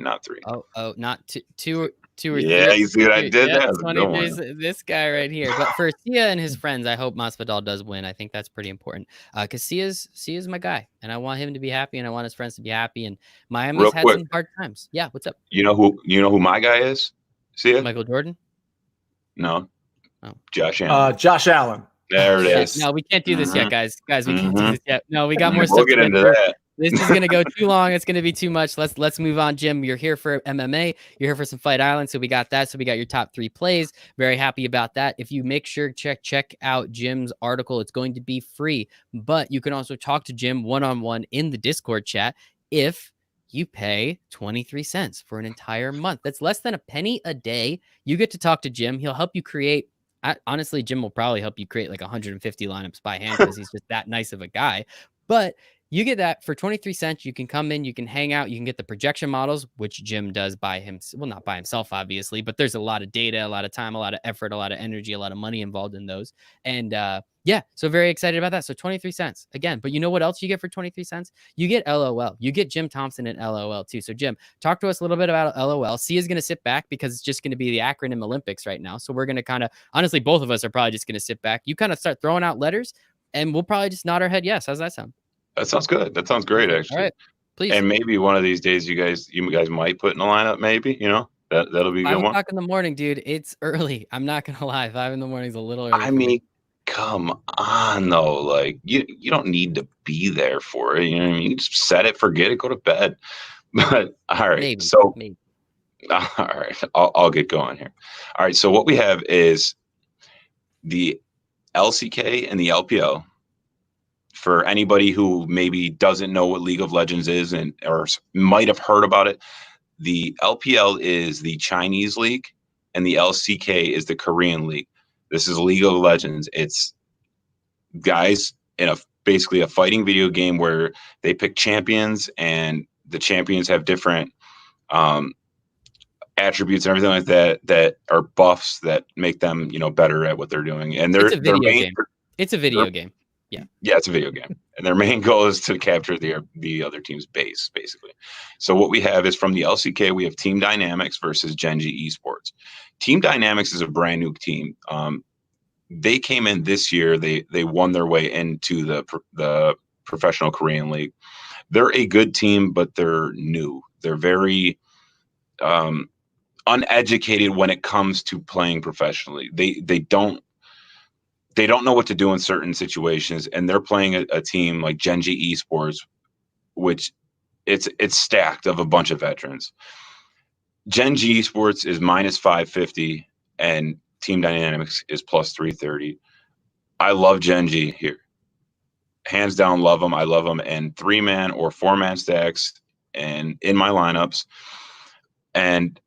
Oh, not two or 3. Yeah, you see what I did there? That's funny. There's this guy right here. But for Sia and his friends, I hope Masvidal does win. I think that's pretty important. Because Sia's my guy, and I want him to be happy, and I want his friends to be happy. And Miami's had some hard times. Yeah, what's up? You know who my guy is? Sia? Michael Jordan? No. Oh. Josh Allen. Josh Allen. There it is. No, we can't do this yet, guys. We can't do this yet. No, we got more we'll stuff. Get into that. This is gonna go too long. It's gonna be too much. Let's move on, Jim. You're here for MMA. You're here for some Fight Island. So we got that. So we got your top 3 plays. Very happy about that. If you make sure check out Jim's article, it's going to be free. But you can also talk to Jim one-on-one in the Discord chat if you pay 23 cents for an entire month. That's less than a penny a day. You get to talk to Jim. He'll help you create. Honestly, Jim will probably help you create like 150 lineups by hand because he's just that nice of a guy. But you get that for 23 cents. You can come in, you can hang out, you can get the projection models, which Jim does by himself. Well, not by himself, obviously, but there's a lot of data, a lot of time, a lot of effort, a lot of energy, a lot of money involved in those. And yeah, so very excited about that. So 23 cents again. But you know what else you get for 23 cents? You get LOL. You get Jim Thomson and LOL too. So Jim, talk to us a little bit about LOL. C is going to sit back because it's just going to be the acronym Olympics right now. So we're going to kind of, honestly, both of us are probably just going to sit back. You kind of start throwing out letters and we'll probably just nod our head yes. How's that sound? That sounds good. That sounds great, actually. All right, please. And maybe one of these days, you guys might put in a lineup. Maybe that'll be a good 5 one. o'clock in the morning, dude. It's early. I'm not gonna lie. 5 in the morning is a little early. I mean, come on, though. Like you don't need to be there for it. You know what I mean? You just set it, forget it, go to bed. But all right, maybe. All right, I'll get going here. All right, so what we have is the LCK and the LPL. For anybody who maybe doesn't know what League of Legends is or might have heard about it, the LPL is the Chinese league and the LCK is the Korean league. This is League of Legends. It's guys in basically a fighting video game where they pick champions and the champions have different attributes and everything like that are buffs that make them, better at what they're doing. And it's a video game. It's a video game. Yeah, it's a video game. And their main goal is to capture the other team's base, basically. So what we have is from the LCK, we have Team Dynamics versus Genji Esports. Team Dynamics is a brand new team. They came in this year. They won their way into the professional Korean league. They're a good team, but they're new. They're very uneducated when it comes to playing professionally. They don't know what to do in certain situations, and they're playing a team like Genji Esports, which it's stacked of a bunch of veterans. Genji Esports is minus 550, and Team Dynamics is plus 330. I love Genji here. Hands down, love them. I love them in 3-man or 4-man stacks and in my lineups. And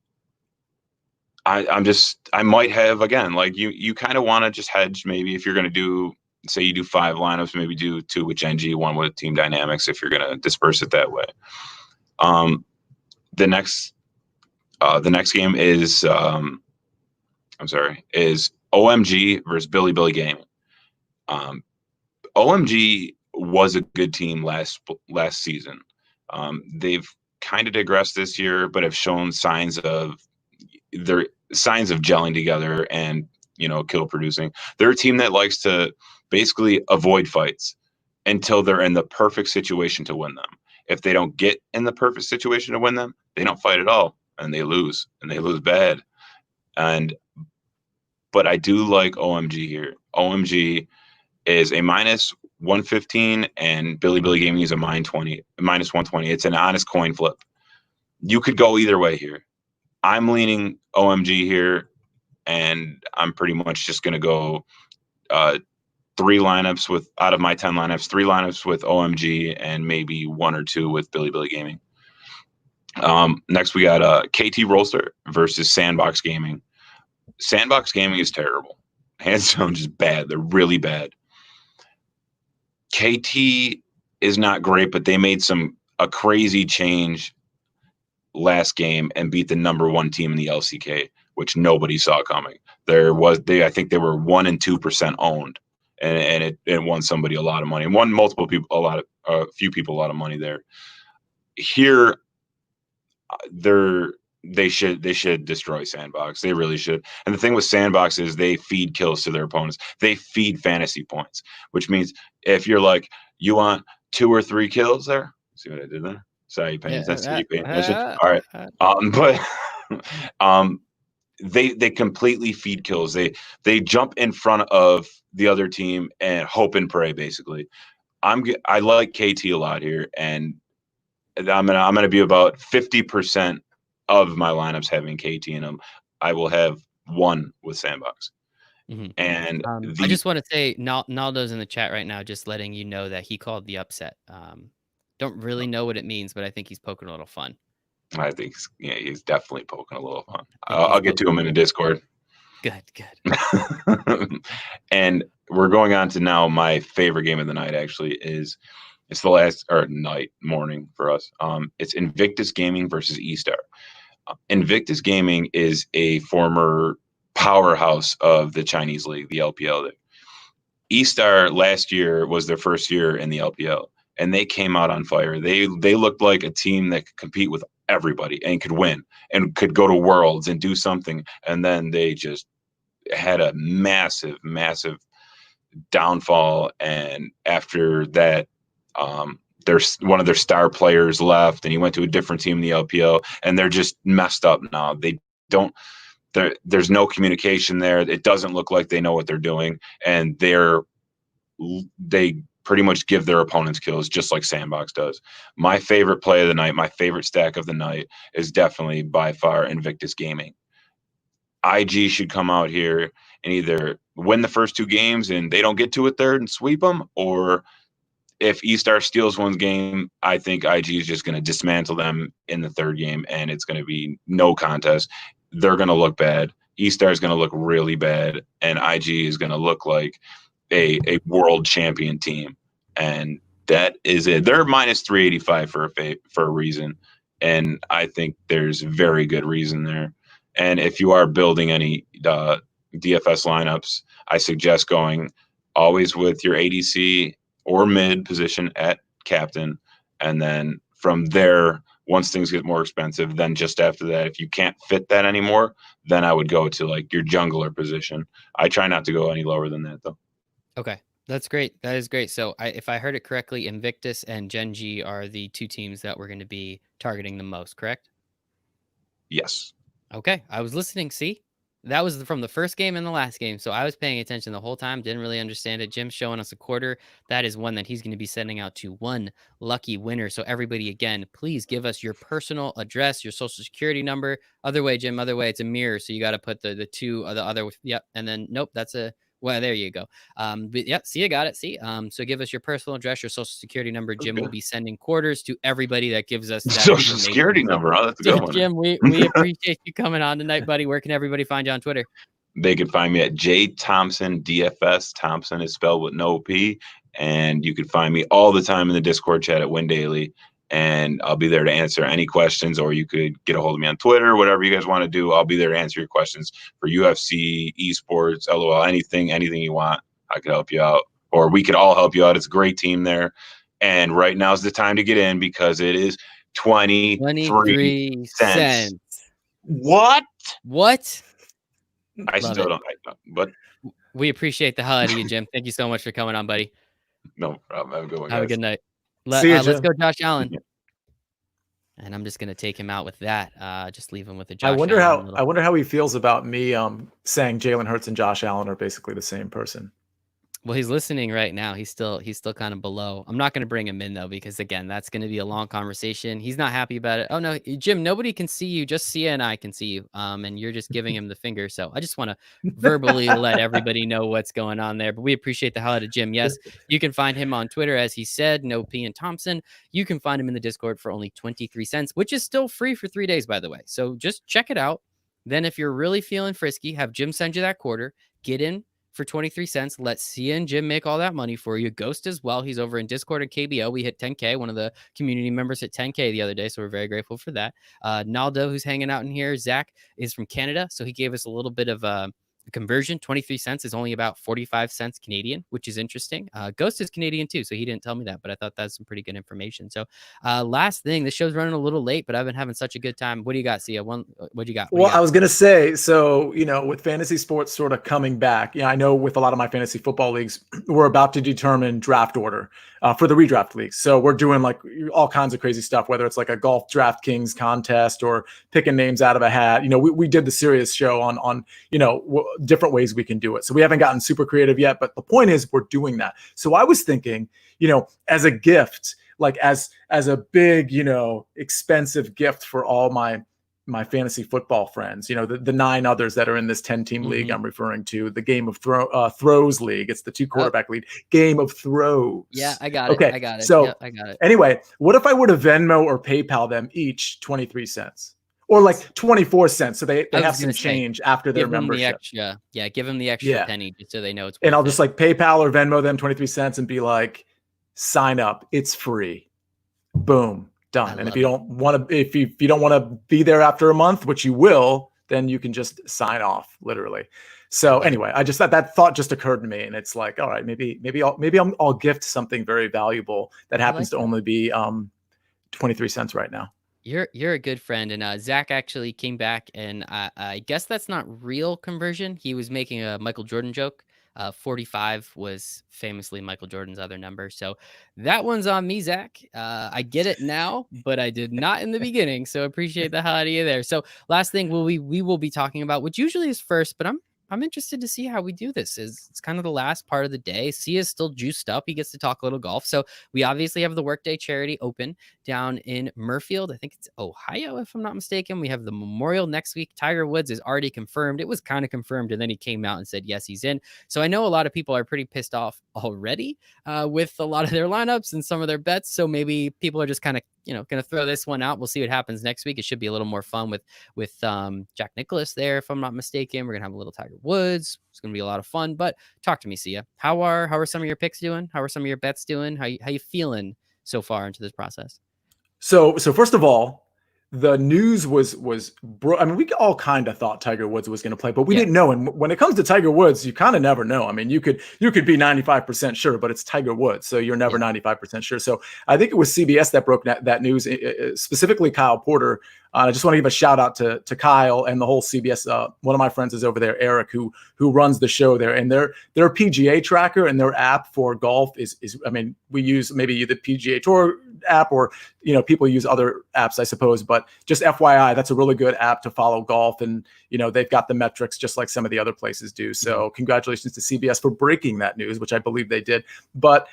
I might have, again, like you kind of want to just hedge. Maybe if you're going to do, say you do 5 lineups, maybe do 2 with Genji, 1 with Team Dynamics, if you're going to disperse it that way. The next game is, is OMG versus Billy Gaming. OMG was a good team last season. They've kind of digressed this year, but have shown signs of gelling together and, kill producing. They're a team that likes to basically avoid fights until they're in the perfect situation to win them. If they don't get in the perfect situation to win them, they don't fight at all and they lose bad. But I do like OMG here. OMG is a minus 115 and Billy Gaming is a minus 120. It's an honest coin flip. You could go either way here. I'm leaning OMG here, and I'm pretty much just going to go 3 lineups out of my 10 lineups, 3 lineups with OMG and maybe 1 or 2 with Billy Gaming. Next, we got KT Rollster versus Sandbox Gaming. Sandbox Gaming is terrible. Hands down, just bad. They're really bad. KT is not great, but they made a crazy change last game and beat the number 1 team in the LCK, which nobody saw coming. I think they were 1% and 2% owned, and it won somebody a lot of money. It won a few people a lot of money there. Here, they should destroy Sandbox. They really should. And the thing with Sandbox is they feed kills to their opponents. They feed fantasy points, which means if you're like, you want 2 or 3 kills there, see what I did there? Sorry, you paying attention? All right. But they completely feed kills. They jump in front of the other team and hope and pray, basically. I like KT a lot here, and I'm gonna be about 50% of my lineups having KT in them. I will have one with Sandbox. Mm-hmm. And I just want to say Naldo's in the chat right now, just letting you know that he called the upset. Don't really know what it means, but I think he's poking a little fun. I think he's definitely poking a little fun. think I'll get to him in the Discord. Good. And we're going on to now my favorite game of the night. Actually, it's the last morning for us. It's Invictus Gaming versus E-Star. Invictus Gaming is a former powerhouse of the Chinese league, the LPL. E-Star last year was their first year in the LPL, and they came out on fire. They looked like a team that could compete with everybody and could win and could go to Worlds and do something. And then they just had a massive downfall. And after that, one of their star players left, and he went to a different team in the LPL, and they're just messed up now. There's no communication there. It doesn't look like they know what they're doing, and they pretty much give their opponents kills just like Sandbox does. My favorite play of the night, my favorite stack of the night is definitely by far Invictus Gaming. IG should come out here and either win the first two games and they don't get to a third and sweep them, or if E-Star steals one game, I think IG is just going to dismantle them in the third game, and it's going to be no contest. They're going to look bad. E-Star is going to look really bad, and IG is going to look like a world champion team. And that is it. They're minus 385 for a reason, and I think there's very good reason there. And if you are building any DFS lineups, I suggest going always with your ADC or mid position at captain. And then from there, once things get more expensive, then just after that, if you can't fit that anymore, then I would go to like your jungler position. I try not to go any lower than that though. Okay. That's great. That is great. So if I heard it correctly, Invictus and Gen.G are the two teams that we're going to be targeting the most, correct? Yes. Okay. I was listening. See? That was from the first game and the last game. So I was paying attention the whole time. Didn't really understand it. Jim's showing us a quarter. That is one that he's going to be sending out to one lucky winner. So everybody, again, please give us your personal address, your social security number. Other way, Jim, other way. It's a mirror. So you got to put the two or the other. Yep. And then, nope, that's a... Well, there you go. But yep, see, I got it. See, so give us your personal address, your social security number. Jim will be sending quarters to everybody that gives us that social security number. Oh, that's a good one. Jim, we appreciate you coming on tonight, buddy. Where can everybody find you on Twitter? They can find me at J Thomson DFS. Thomson is spelled with no P, and you can find me all the time in the Discord chat at Win Daily. And I'll be there to answer any questions, or you could get a hold of me on Twitter, whatever you guys want to do. I'll be there to answer your questions for UFC, esports, LOL, anything you want. I could help you out, or we could all help you out. It's a great team there. And right now is the time to get in because it is 23 cents. What? I still don't. But we appreciate the hell out of you, Jim. Thank you so much for coming on, buddy. No problem. Have a good one, guys. Have a good night. See you, let's go Josh Allen. And I'm just going to take him out with that. Just leave him with a Josh Allen. I wonder how he feels about me saying Jalen Hurts and Josh Allen are basically the same person. Well, he's listening right now. He's still kind of below. I'm not going to bring him in though, because again, that's going to be a long conversation. He's not happy about it. Oh no, Jim, nobody can see you. Just Sia and I can see you. And you're just giving him the finger. So I just want to verbally let everybody know what's going on there. But we appreciate the hell out of Jim. Yes, you can find him on Twitter, as he said, no P and Thomson. You can find him in the Discord for only 23 cents, which is still free for 3 days, by the way. So just check it out. Then if you're really feeling frisky, have Jim send you that quarter. Get in for 23 cents. Let Sia and Jim make all that money for you. Ghost as well. He's over in Discord at KBO. We hit 10K. One of the community members hit 10K the other day, so we're very grateful for that. Naldo, who's hanging out in here, Zach, is from Canada, so he gave us a little bit of a conversion. 23 cents is only about 45 cents Canadian, which is interesting. Ghost is Canadian too, so he didn't tell me that, but I thought that's some pretty good information. So last thing, the show's running a little late, but I've been having such a good time. What do you got, Sia? What do you got? I was going to say, so, with fantasy sports sort of coming back, I know with a lot of my fantasy football leagues, we're about to determine draft order for the redraft leagues. So we're doing like all kinds of crazy stuff, whether it's like a golf DraftKings contest or picking names out of a hat. We did the serious show on different ways we can do it. So we haven't gotten super creative yet, but the point is we're doing that. So I was thinking, as a gift, like as a big, expensive gift for all my fantasy football friends, the 9 others that are in this 10-team league I'm referring to, the Game of Throws League. It's the 2-quarterback league, Game of Throws. Yeah, I got it. Okay, I got it. So yep, I got it. Anyway, what if I were to Venmo or PayPal them each 23 cents? Or like 24 cents, so they have some change after their membership. Give them the extra penny just so they know it's worth and I'll it. just like PayPal or Venmo them 23 cents and be like, sign up. It's free. Boom. Done. And if you don't want to, if you don't want to be there after a month, which you will, then you can just sign off, literally. So anyway, I just that thought just occurred to me, and it's like, all right, maybe I'll gift something very valuable that happens to only be 23 cents right now. You're a good friend, and Zach actually came back, and I guess that's not real conversion. He was making a Michael Jordan joke. 45 was famously Michael Jordan's other number, so that one's on me, Zach. I get it now, but I did not in the beginning, so appreciate the hell out of you there. So last thing we will be talking about, which usually is first, but I'm interested to see how we do this. It's kind of the last part of the day. Sia's still juiced up. He gets to talk a little golf. So we obviously have the Workday Charity Open down in Murfield. I think it's Ohio, if I'm not mistaken. We have the Memorial next week. Tiger Woods is already confirmed. It was kind of confirmed, and then he came out and said, yes, he's in. So I know a lot of people are pretty pissed off already with a lot of their lineups and some of their bets. So maybe people are just kind of, going to throw this one out. We'll see what happens next week. It should be a little more fun with Jack Nicklaus there, if I'm not mistaken. We're going to have a little Tiger Woods. It's going to be a lot of fun, but talk to me, Sia. How are some of your picks doing? How are some of your bets doing? How you feeling so far into this process? So first of all, the news was I mean, we all kind of thought Tiger Woods was going to play, but we didn't know. And when it comes to Tiger Woods, you kind of never know. I mean, you could be 95% sure, but it's Tiger Woods, so you're never 95% sure. So I think it was CBS that broke that news, specifically Kyle Porter. I just want to give a shout out to Kyle and the whole CBS. One of my friends is over there, Eric, who runs the show there, and their PGA tracker and their app for golf is I mean, we use maybe the PGA Tour app, or people use other apps, I suppose, but just FYI, that's a really good app to follow golf, and they've got the metrics just like some of the other places do. So congratulations to CBS for breaking that news, which I believe they did. But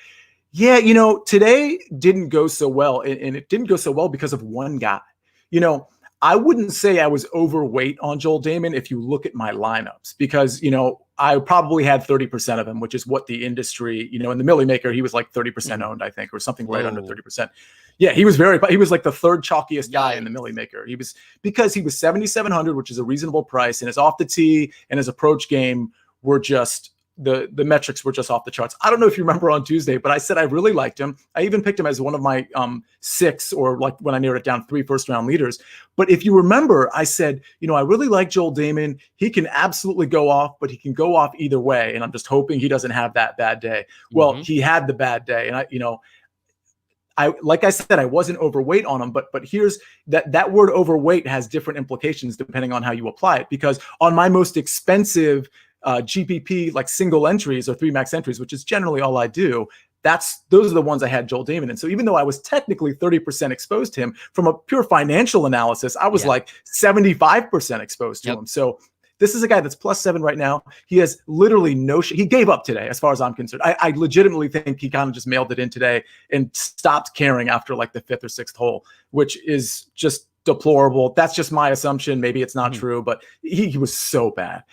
yeah, today didn't go so well, and it didn't go so well because of one guy. I wouldn't say I was overweight on Joel Damon if you look at my lineups, because, I probably had 30% of him, which is what the industry, in the Millie Maker, he was like 30% owned, I think, or something right under 30%. Yeah, he was like the third chalkiest guy in the Millie Maker. Because he was 7,700, which is a reasonable price, and his off the tee and his approach game were just, the metrics were just off the charts. I don't know if you remember on Tuesday, but I said I really liked him. I even picked him as one of my 6, or like when I narrowed it down, 3 first-round leaders. But if you remember, I said, I really like Joel Damon. He can absolutely go off, but he can go off either way. And I'm just hoping he doesn't have that bad day. Well, he had the bad day. And like I said, I wasn't overweight on him, but here's that word overweight has different implications depending on how you apply it. Because on my most expensive GPP, like single entries or 3 max entries, which is generally all I do, those are the ones I had Joel Damon in. So even though I was technically 30% exposed to him, from a pure financial analysis, I was like 75% exposed to him. So this is a guy that's +7 right now. He has literally he gave up today, as far as I'm concerned. I legitimately think he kind of just mailed it in today and stopped caring after like the 5th or 6th hole, which is just deplorable. That's just my assumption. Maybe it's not true, but he was so bad.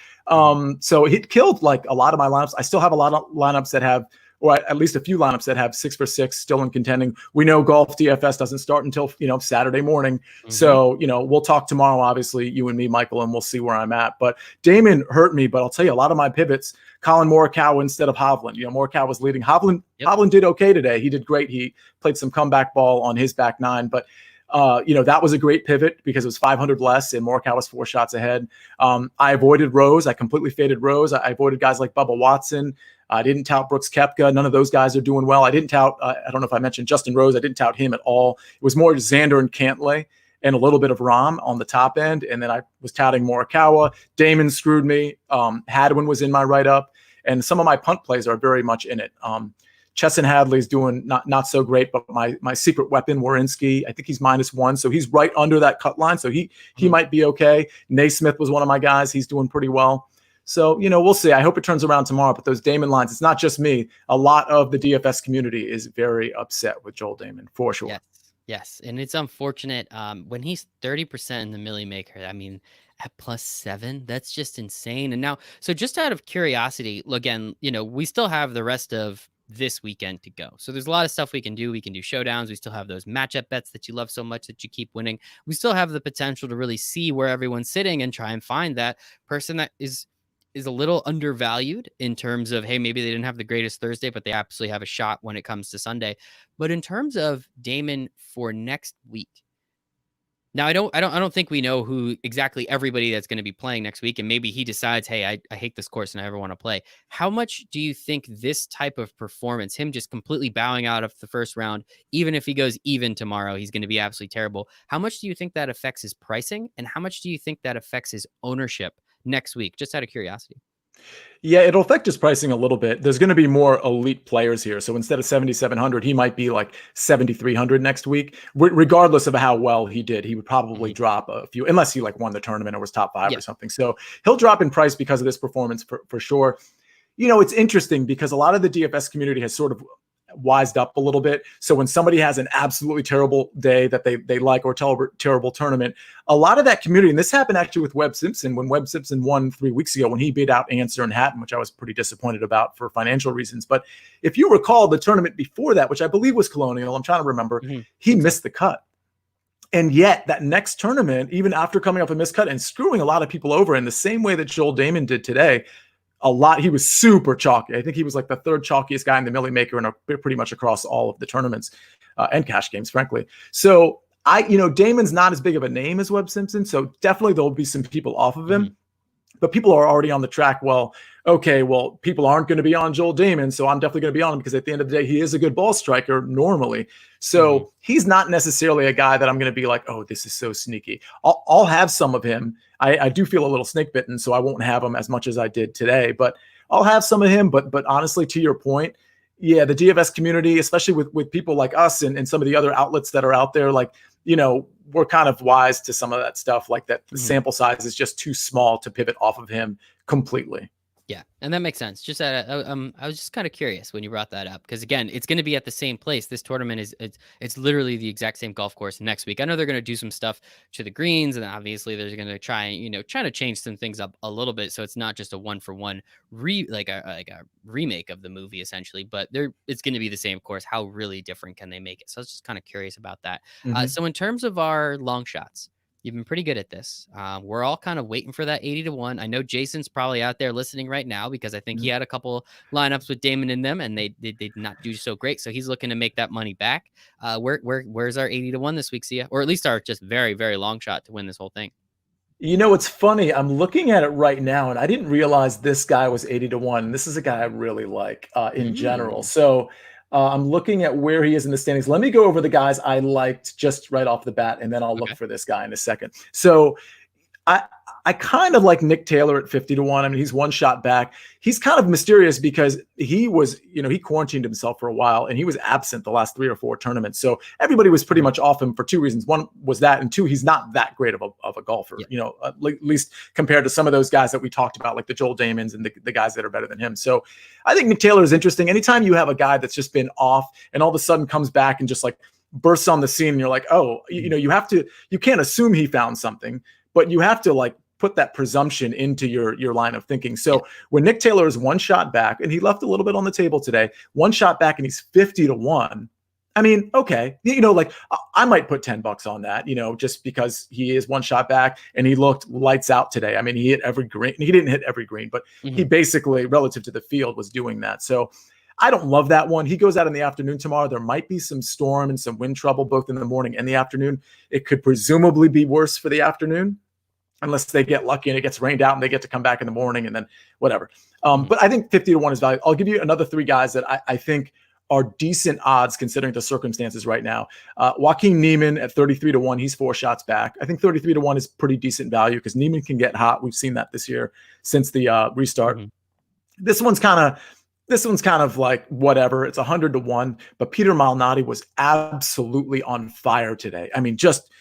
So he killed like a lot of my lineups. I still have a lot of lineups that have, or at least a few lineups that have 6 for 6 still in contending. We know golf DFS doesn't start until, Saturday morning. So, we'll talk tomorrow, obviously, you and me, Michael, and we'll see where I'm at. But Damon hurt me, but I'll tell you, a lot of my pivots, Colin Morikawa instead of Hovland. Morikawa was leading. Hovland did okay today. He did great. He played some comeback ball on his back 9, but that was a great pivot because it was 500 less and Morikawa was 4 shots ahead. I avoided Rose. I completely faded Rose. I avoided guys like Bubba Watson. I didn't tout Brooks Koepka. None of those guys are doing well. I didn't tout, I don't know if I mentioned Justin Rose. I didn't tout him at all. It was more Xander and Cantlay and a little bit of Rahm on the top end. And then I was touting Morikawa. Damon screwed me. Hadwin was in my write-up. And some of my punt plays are very much in it. Chesson Hadley's doing not so great, but my secret weapon, Warinsky, I think he's -1. So he's right under that cut line. So he might be okay. Naismith was one of my guys. He's doing pretty well. So, we'll see. I hope it turns around tomorrow. But those Damon lines, it's not just me. A lot of the DFS community is very upset with Joel Damon, for sure. Yes. Yes. And it's unfortunate. When he's 30% in the Millie Maker, I mean, at +7, that's just insane. And now, so just out of curiosity, again, we still have the rest of this weekend to go. So there's a lot of stuff we can do. We can do showdowns. We still have those matchup bets that you love so much that you keep winning. We still have the potential to really see where everyone's sitting and try and find that person that is a little undervalued in terms of, hey, maybe they didn't have the greatest Thursday, but they absolutely have a shot when it comes to Sunday. But in terms of Damon for next week, now I don't think we know who exactly everybody that's going to be playing next week, and maybe he decides, hey, I hate this course and I never want to play. How much do you think this type of performance, him just completely bowing out of the first round, even if he goes even tomorrow, he's going to be absolutely terrible? How much do you think that affects his pricing, and how much do you think that affects his ownership next week? Just out of curiosity. Yeah, it'll affect his pricing a little bit. There's going to be more elite players here. So instead of 7,700, he might be like 7,300 next week. Regardless of how well he did, he would probably drop a few, unless he like won the tournament or was top 5 or something. So he'll drop in price because of this performance for sure. It's interesting because a lot of the DFS community has sort of wised up a little bit. So when somebody has an absolutely terrible day that they like, or terrible tournament, a lot of that community, and this happened actually with Webb Simpson, when Webb Simpson won 3 weeks ago, when he beat out Answer and Hatton, which I was pretty disappointed about for financial reasons. But if you recall the tournament before that, which I believe was Colonial, I'm trying to remember, he missed the cut. And yet that next tournament, even after coming off a missed cut and screwing a lot of people over in the same way that Joel Damon did today, he was super chalky. I think he was like the 3rd chalkiest guy in the Millie Maker and pretty much across all of the tournaments and cash games, frankly. So Damon's not as big of a name as Webb Simpson. So definitely there'll be some people off of him, but people are already on the track. Well, people aren't going to be on Joel Damon, so I'm definitely going to be on him because at the end of the day, he is a good ball striker normally. So he's not necessarily a guy that I'm going to be like, oh, this is so sneaky. I'll have some of him. I do feel a little snake bitten, so I won't have him as much as I did today, but I'll have some of him. But honestly, to your point, yeah, the DFS community, especially with people like us and some of the other outlets that are out there, like, we're kind of wise to some of that stuff, like that the sample size is just too small to pivot off of him completely. Yeah, and that makes sense. Just I was just kind of curious when you brought that up, because again, it's going to be at the same place. This tournament it's literally the exact same golf course next week. I know they're going to do some stuff to the greens, and obviously they're going to try to change some things up a little bit, so it's not just a 1-for-1 like a remake of the movie essentially, but it's going to be the same course. How really different can they make it? So I was just kind of curious about that. So in terms of our long shots, you've been pretty good at this. We're all kind of waiting for that 80-1. I know Jason's probably out there listening right now because I think he had a couple lineups with Damon in them and they did not do so great. So he's looking to make that money back. Where's our 80-1 this week, Sia? Or at least our just very, very long shot to win this whole thing. It's funny. I'm looking at it right now, and I didn't realize this guy was 80-1. This is a guy I really like in general. So I'm looking at where he is in the standings. Let me go over the guys I liked just right off the bat, and then I'll look for this guy in a second. So I kind of like Nick Taylor at 50-1. I mean, he's one shot back. He's kind of mysterious because he was, he quarantined himself for a while and he was absent the last 3 or 4 tournaments. So everybody was pretty much off him for 2 reasons. One was that, and 2, he's not that great of a golfer, at least compared to some of those guys that we talked about, like the Joel Damons and the guys that are better than him. So I think Nick Taylor is interesting. Anytime you have a guy that's just been off and all of a sudden comes back and just like bursts on the scene and you're like, oh, you can't assume he found something, but you have to like put that presumption into your line of thinking. So when Nick Taylor is one shot back, and he left a little bit on the table today, one shot back and he's 50-1. I mean, okay. Like I might put $10 on that, just because he is one shot back and he looked lights out today. I mean, he hit every green. He didn't hit every green, but he basically, relative to the field, was doing that. So I don't love that one. He goes out in the afternoon tomorrow. There might be some storm and some wind trouble both in the morning and the afternoon. It could presumably be worse for the afternoon, unless they get lucky and it gets rained out and they get to come back in the morning and then whatever. But I think 50-1 is valuable. I'll give you another 3 guys that I think are decent odds considering the circumstances right now. Joaquin Neiman at 33-1. He's 4 shots back. I think 33-1 is pretty decent value because Neiman can get hot. We've seen that this year since the restart. This one's kind of like whatever. It's 100-1, but Peter Malnati was absolutely on fire today. I mean, just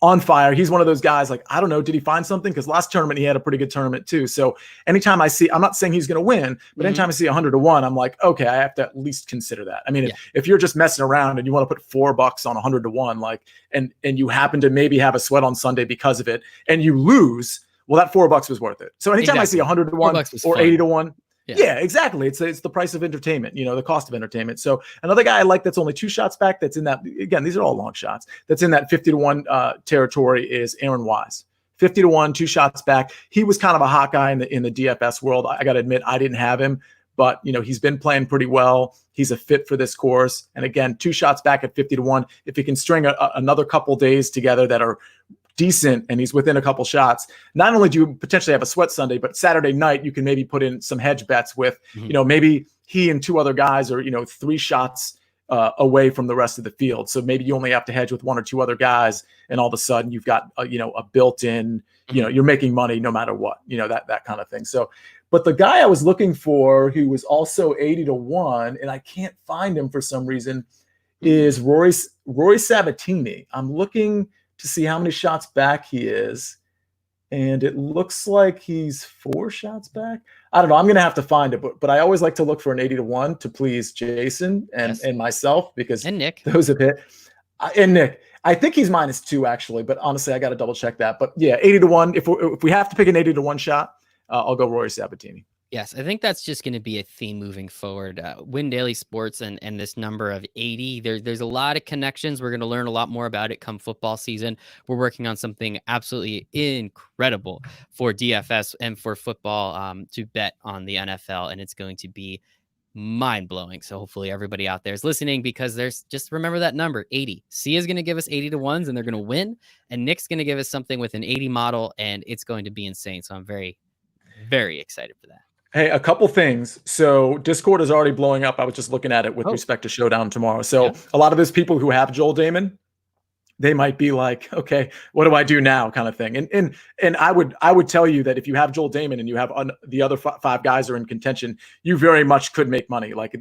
on fire. He's one of those guys, like, I don't know, did he find something? Because last tournament, he had a pretty good tournament too. So anytime I see, I'm not saying he's going to win, but anytime I see 100 to 1, I'm like, okay, I have to at least consider that. I mean, if you're just messing around and you want to put $4 on 100 to 1, like, and you happen to maybe have a sweat on Sunday because of it, and you lose, well, that $4 was worth it. So anytime I see 100 to 1 or 80 to 1, yeah, exactly. It's the price of entertainment, the cost of entertainment. So another guy I like that's only 2 shots back, that's in that, again, these are all long shots, that's in that 50 to 1 territory is Aaron Wise. 50 to 1, 2 shots back. He was kind of a hot guy in the DFS world. I got to admit, I didn't have him, but he's been playing pretty well. He's a fit for this course. And again, 2 shots back at 50 to 1. If he can string another couple days together that are decent and he's within a couple shots, not only do you potentially have a sweat Sunday, but Saturday night you can maybe put in some hedge bets with maybe he and 2 other guys are 3 shots away from the rest of the field. So maybe you only have to hedge with 1 or 2 other guys, and all of a sudden you've got a built-in you're making money no matter what, that kind of thing. So but the guy I was looking for who was also 80 to 1 and I can't find him for some reason is Rory Sabatini. I'm looking to see how many shots back he is. And it looks like he's 4 shots back. I don't know. I'm going to have to find it, but I always like to look for an 80 to 1 to please Jason and myself, because and Nick, those have hit. And Nick, I think he's -2 actually, but honestly, I got to double check that. But yeah, 80 to 1. If we have to pick an 80 to 1 shot, I'll go Rory Sabatini. Yes, I think that's just going to be a theme moving forward. Win Daily Sports and this number of 80, there's a lot of connections. We're going to learn a lot more about it come football season. We're working on something absolutely incredible for DFS and for football to bet on the NFL, and it's going to be mind-blowing. So hopefully everybody out there is listening, because just remember that number, 80. Sia is going to give us 80 to 1s, and they're going to win, and Nick's going to give us something with an 80 model, and it's going to be insane. So I'm very, very excited for that. Hey, a couple things. So Discord is already blowing up. I was just looking at it with respect to Showdown tomorrow. So a lot of those people who have Joel Damon, they might be like, okay, what do I do now, kind of thing. And I would tell you that if you have Joel Damon and you have the other 5 guys are in contention, you very much could make money. Like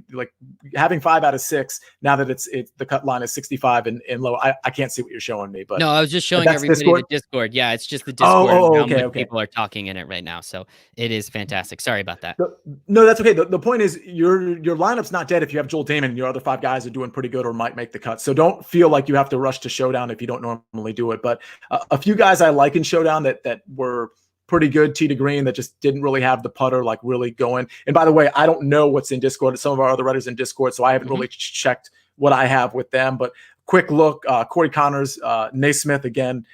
having 5 out of 6 now that it's the cut line is 65 and low. I can't see what you're showing me, but no, I was just showing everybody the Discord. Yeah, it's just the Discord. Okay. People are talking in it right now, so it is fantastic. Sorry about that. No, that's okay. The point is your lineup's not dead if you have Joel Damon and your other 5 guys are doing pretty good or might make the cut. So don't feel like you have to rush to Showdown if you don't normally do it. But a few guys I like in Showdown that were pretty good, Tee to Green, that just didn't really have the putter like really going. And by the way, I don't know what's in Discord. Some of our other writers in Discord, so I haven't really checked what I have with them. But quick look, Corey Connors, Naismith again,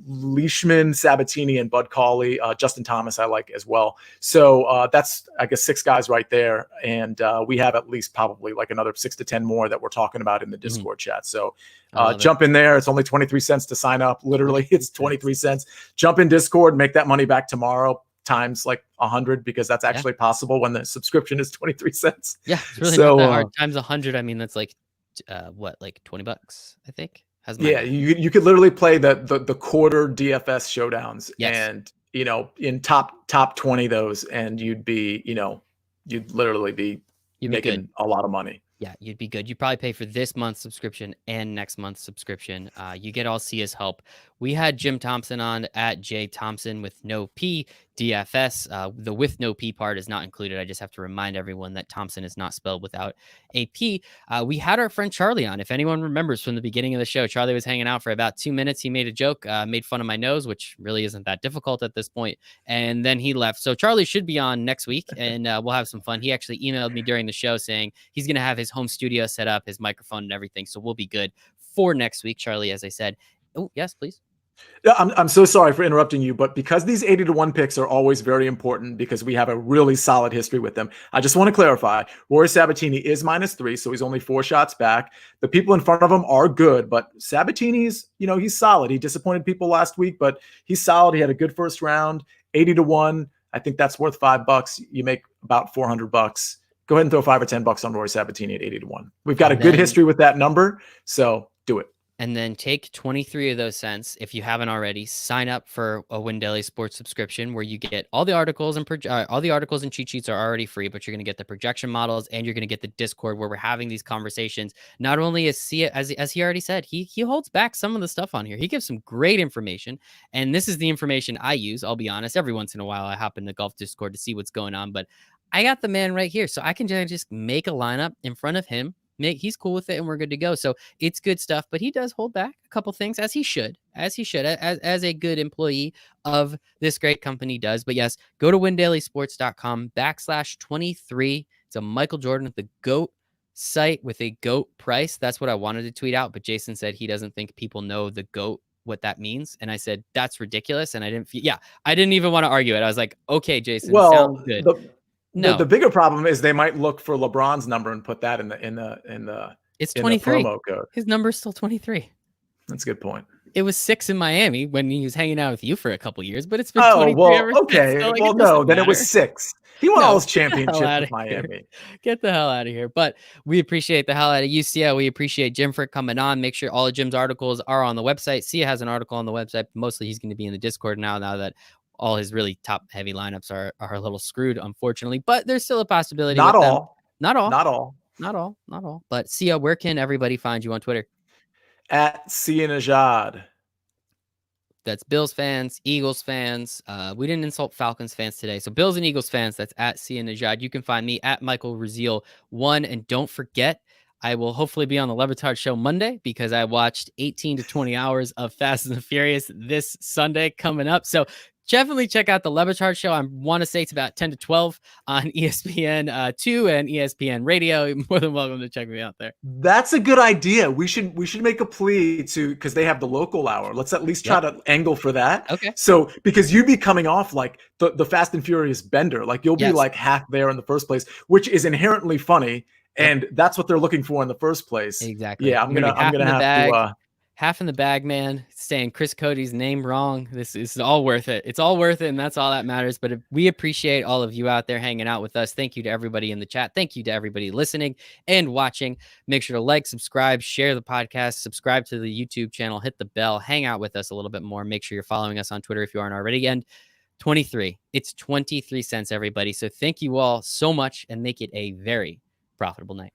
Leishman, Sabatini, and Bud Cauley. Justin Thomas I like as well. So that's, I guess, 6 guys right there. And we have at least probably like another 6 to 10 more that we're talking about in the Discord chat. So jump in there. It's only 23 cents to sign up. Literally, it's 23 cents. Jump in Discord, make that money back tomorrow times like 100, because that's actually possible when the subscription is 23 cents. Yeah, it's really not that hard. Times 100, I mean, that's like, like $20, I think. You could literally play the quarter DFS showdowns, and in top 20 those, and you'd literally be making a lot of money. Yeah, you'd be good. You probably pay for this month's subscription and next month's subscription. You get all Sia's help. We had Jim Thomson on at J Thomson with no P DFS. The with no P part is not included. I just have to remind everyone that Thomson is not spelled without a P. We had our friend Charlie on. If anyone remembers from the beginning of the show, Charlie was hanging out for about 2 minutes. He made a joke, made fun of my nose, which really isn't that difficult at this point. And then he left. So Charlie should be on next week, and we'll have some fun. He actually emailed me during the show saying he's going to have his home studio set up, his microphone and everything. So we'll be good for next week, Charlie, as I said. Oh, yes, please. Yeah, I'm so sorry for interrupting you, but because these 80 to 1 picks are always very important because we have a really solid history with them, I just want to clarify, Rory Sabatini is -3, so he's only 4 shots back. The people in front of him are good, but Sabatini's, he's solid. He disappointed people last week, but he's solid. He had a good first round. 80 to 1, I think that's worth $5. You make about $400. Go ahead and throw $5 or $10 on Rory Sabatini at 80 to 1. We've got a good history with that number, so do it. and then take 23 of those cents. If you haven't already, sign up for a Win Daily Sports subscription where you get all the articles and all the articles and cheat sheets are already free, but you're going to get the projection models and you're going to get the Discord where we're having these conversations. Not only is Sia, as he already said, he holds back some of the stuff on here. He gives some great information, and this is the information I use. I'll be honest. Every once in a while, I hop in the golf Discord to see what's going on, but I got the man right here, so I can just make a lineup in front of him. He's cool with it, and we're good to go. So it's good stuff, but he does hold back a couple things, as he should, as a good employee of this great company does. But yes, go to windailysports.com/23. It's a Michael Jordan at the GOAT site with a GOAT price. That's what I wanted to tweet out, but Jason said he doesn't think people know the GOAT, what that means. And I said, that's ridiculous. And I didn't even want to argue it. I was like, okay, Jason, sounds good. The bigger problem is they might look for LeBron's number and put that in the it's 23. promo code. His number is still 23. That's a good point. It was 6 in Miami when he was hanging out with you for a couple years, but it's been 23 ever since. So Then it was 6. He won all those championships with Miami. Get the hell out of here. But we appreciate the hell out of you, Sia. We appreciate Jim for coming on. Make sure all of Jim's articles are on the website. Sia has an article on the website. Mostly he's going to be in the Discord now that all his really top heavy lineups are a little screwed, unfortunately, but there's still a possibility. Not all. But Sia, where can everybody find you on Twitter? At Sia Najad. That's Bills fans, Eagles fans. We didn't insult Falcons fans today. So Bills and Eagles fans, that's at Sia Najad. You can find me at Michael Raziel 1. And don't forget, I will hopefully be on the Levitard show Monday because I watched 18 to 20 hours of Fast and the Furious this Sunday coming up. So definitely check out the Levitard show. I want to say it's about 10 to 12 on ESPN 2 and ESPN Radio. You're more than welcome to check me out there. That's a good idea. We should make a plea because they have the local hour. Let's at least try to angle for that. Okay. So because you'd be coming off like the Fast and Furious bender, like you'll be like half there in the first place, which is inherently funny. And that's what they're looking for in the first place. Exactly. Yeah, I'm gonna have to. Half in the bag, man. Saying Chris Cody's name wrong. This is all worth it. It's all worth it, and that's all that matters. But we appreciate all of you out there hanging out with us. Thank you to everybody in the chat. Thank you to everybody listening and watching. Make sure to like, subscribe, share the podcast, subscribe to the YouTube channel, hit the bell, hang out with us a little bit more. Make sure you're following us on Twitter if you aren't already. And 23. It's 23 cents, everybody. So thank you all so much, and make it a very profitable night.